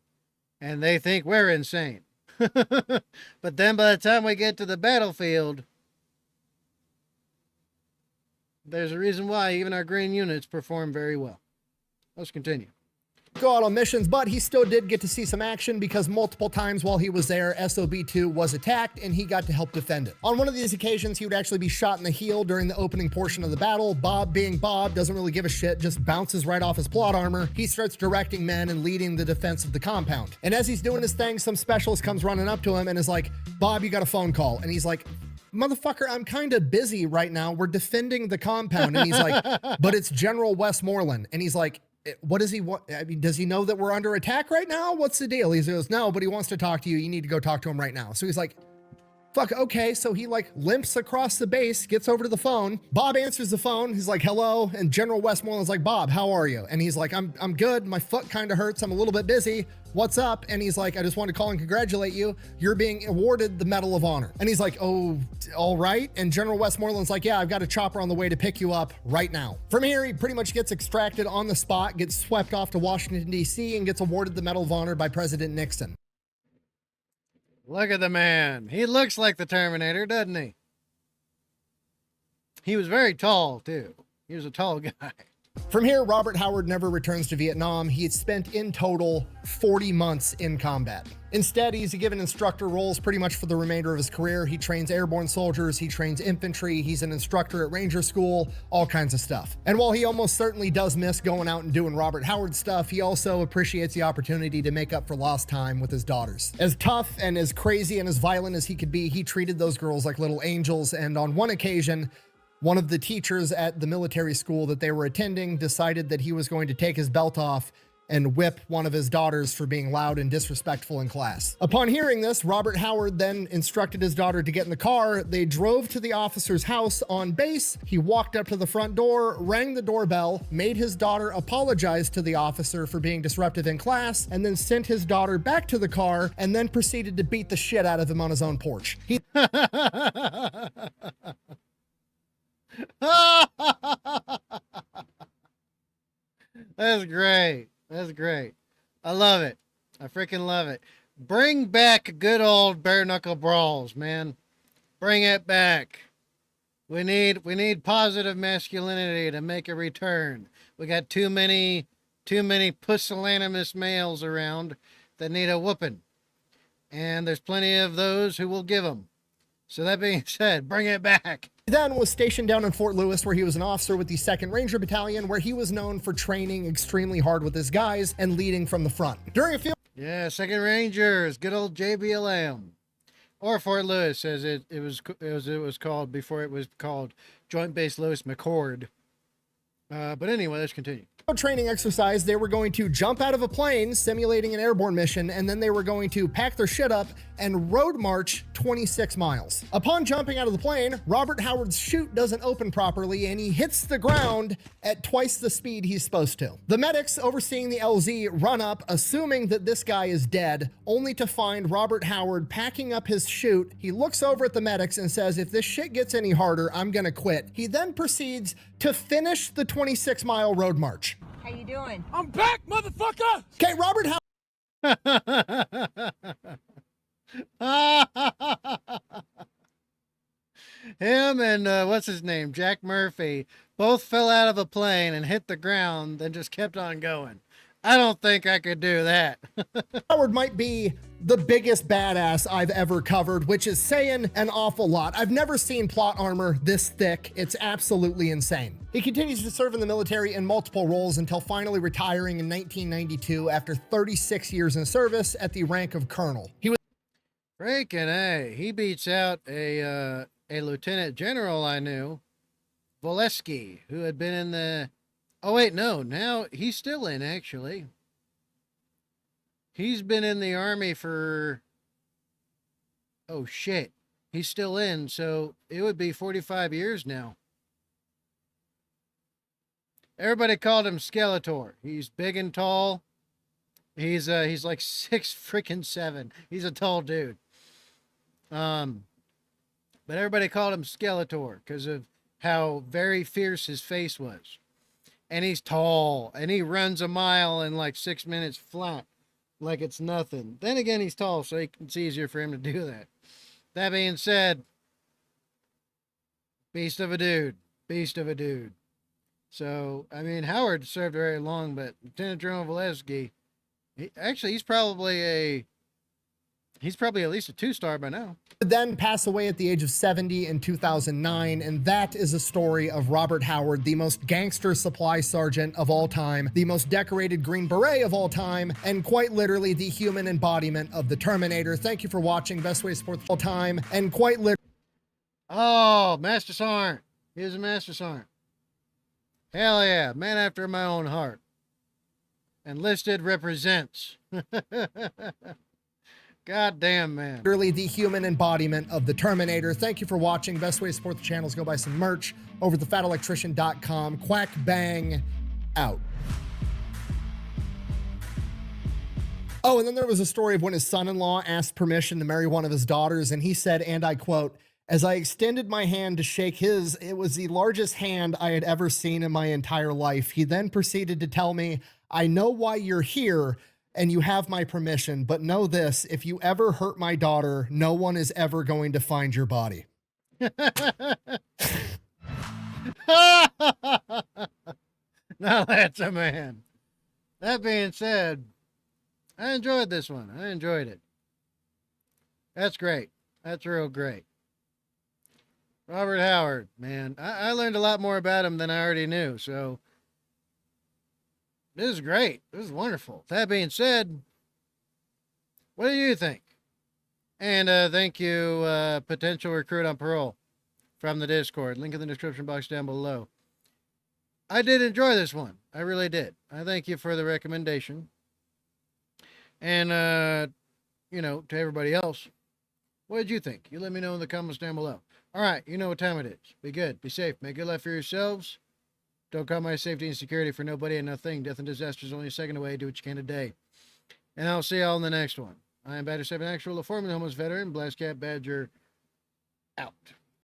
and they think we're insane. But then by the time we get to the battlefield, there's a reason why even our green units perform very well. Let's continue. Go out on missions, but he still did get to see some action because multiple times while he was there, SOB2 was attacked and he got to help defend it. On one of these occasions, he would actually be shot in the heel during the opening portion of the battle. Bob, being Bob, doesn't really give a shit, just bounces right off his plot armor. He starts directing men and leading the defense of the compound. And as he's doing his thing, some specialist comes running up to him and is like, "Bob, you got a phone call." And he's like, "Motherfucker, I'm kind of busy right now. We're defending the compound." And he's like, "But it's General Westmoreland." And he's like, "What does he want? I mean, does he know that we're under attack right now? What's the deal?" He goes, "No, but he wants to talk to you. You need to go talk to him right now." So he's like, Fuck, okay. So he like limps across the base, gets over to the phone. Bob answers the phone. He's like, hello. And General Westmoreland's like, Bob, how are you? And he's like, I'm good. My foot kind of hurts. I'm a little bit busy. What's up? And he's like, I just wanted to call and congratulate you. You're being awarded the Medal of Honor. And he's like, oh, all right. And General Westmoreland's like, yeah, I've got a chopper on the way to pick you up right now. From here, he pretty much gets extracted on the spot, gets swept off to Washington, D.C., and gets awarded the Medal of Honor by President Nixon. Look at the man. He looks like the Terminator, doesn't he? He was very tall, too. He was a tall guy. From here, Robert Howard never returns to Vietnam. He had spent in total 40 months in combat. Instead, he's given instructor roles pretty much for the remainder of his career. He trains airborne soldiers, he trains infantry, he's an instructor at Ranger School, all kinds of stuff. And while he almost certainly does miss going out and doing Robert Howard stuff, he also appreciates the opportunity to make up for lost time with his daughters. As tough and as crazy and as violent as he could be, he treated those girls like little angels, and on one occasion, one of the teachers at the military school that they were attending decided that he was going to take his belt off and whip one of his daughters for being loud and disrespectful in class. Upon hearing this, Robert Howard then instructed his daughter to get in the car. They drove to the officer's house on base. He walked up to the front door, rang the doorbell, made his daughter apologize to the officer for being disruptive in class, and then sent his daughter back to the car and then proceeded to beat the shit out of him on his own porch. That's great. That's great. I love it. I freaking love it. Bring back good old bare knuckle brawls, man. Bring it back. We need positive masculinity to make a return. We got too many pusillanimous males around that need a whooping. And there's plenty of those who will give them. So that being said, bring it back. He then was stationed down in Fort Lewis, where he was an officer with the 2nd Ranger Battalion, where he was known for training extremely hard with his guys and leading from the front. During a field... Yeah, 2nd Rangers, good old JBLM. Or Fort Lewis, as it was called before it was called Joint Base Lewis McChord. But anyway, let's continue. Training exercise, they were going to jump out of a plane simulating an airborne mission, and then they were going to pack their shit up and road march 26 miles. Upon jumping out of the plane, Robert Howard's chute doesn't open properly and he hits the ground at twice the speed he's supposed to. The medics overseeing the LZ run up, assuming that this guy is dead, only to find Robert Howard packing up his chute. He looks over at the medics and says, if this shit gets any harder, I'm gonna quit. He then proceeds to finish the 26-mile road march. How you doing? I'm back, motherfucker! Okay, Robert Him and what's his name, Jack Murphy, both fell out of a plane and hit the ground, then just kept on going. I don't think I could do that. Howard might be the biggest badass I've ever covered, which is saying an awful lot. I've never seen plot armor this thick. It's absolutely insane. He continues to serve in the military in multiple roles until finally retiring in 1992 after 36 years in service at the rank of colonel. He was Freaking A. He beats out a lieutenant general I knew, Volesky, who had been in the... Oh, wait, no. Now he's still in, actually. He's been in the Army for... Oh, shit. He's still in, so it would be 45 years now. Everybody called him Skeletor. He's big and tall. He's like 6'7". He's a tall dude. But everybody called him Skeletor because of how very fierce his face was. And he's tall, and he runs a mile in like 6 minutes flat, like it's nothing. Then again, he's tall, so it's easier for him to do that. That being said, beast of a dude, beast of a dude. So, I mean, Howard served very long, but Lieutenant General Volesky, he's probably at least a 2-star by now. Then pass away at the age of 70 in 2009, and that is a story of Robert Howard, the most gangster supply sergeant of all time, the most decorated Green Beret of all time, and quite literally the human embodiment of the Terminator. Thank you for watching. Best way to support all time, and quite literally... Oh, Master Sergeant. He was a Master Sergeant. Hell yeah, man after my own heart. Enlisted represents. God damn, man. Literally the human embodiment of the Terminator. Thank you for watching. Best way to support the channel is go buy some merch over at thefatelectrician.com. Quack bang out. Oh, and then there was a story of when his son-in-law asked permission to marry one of his daughters, and he said, and I quote, "As I extended my hand to shake his, it was the largest hand I had ever seen in my entire life. He then proceeded to tell me, I know why you're here, and you have my permission, but know this, if you ever hurt my daughter, no one is ever going to find your body." Now that's a man. That being said, I enjoyed this one. I enjoyed it. That's great. That's real great. Robert Howard, man. I learned a lot more about him than I already knew, so this is great. This is wonderful. That being said, what do you think? And thank you, potential recruit on parole from the Discord. Link in the description box down below. I did enjoy this one. I really did. I thank you for the recommendation. And, you know, to everybody else, what did you think? You let me know in the comments down below. All right, you know what time it is. Be good. Be safe. Make good life for yourselves. Don't compromise safety and security for nobody and nothing. Death and disaster is only a second away. Do what you can today. And I'll see y'all in the next one. I am Badger 7 Actual, a formerly homeless veteran. BlastCapBadger out.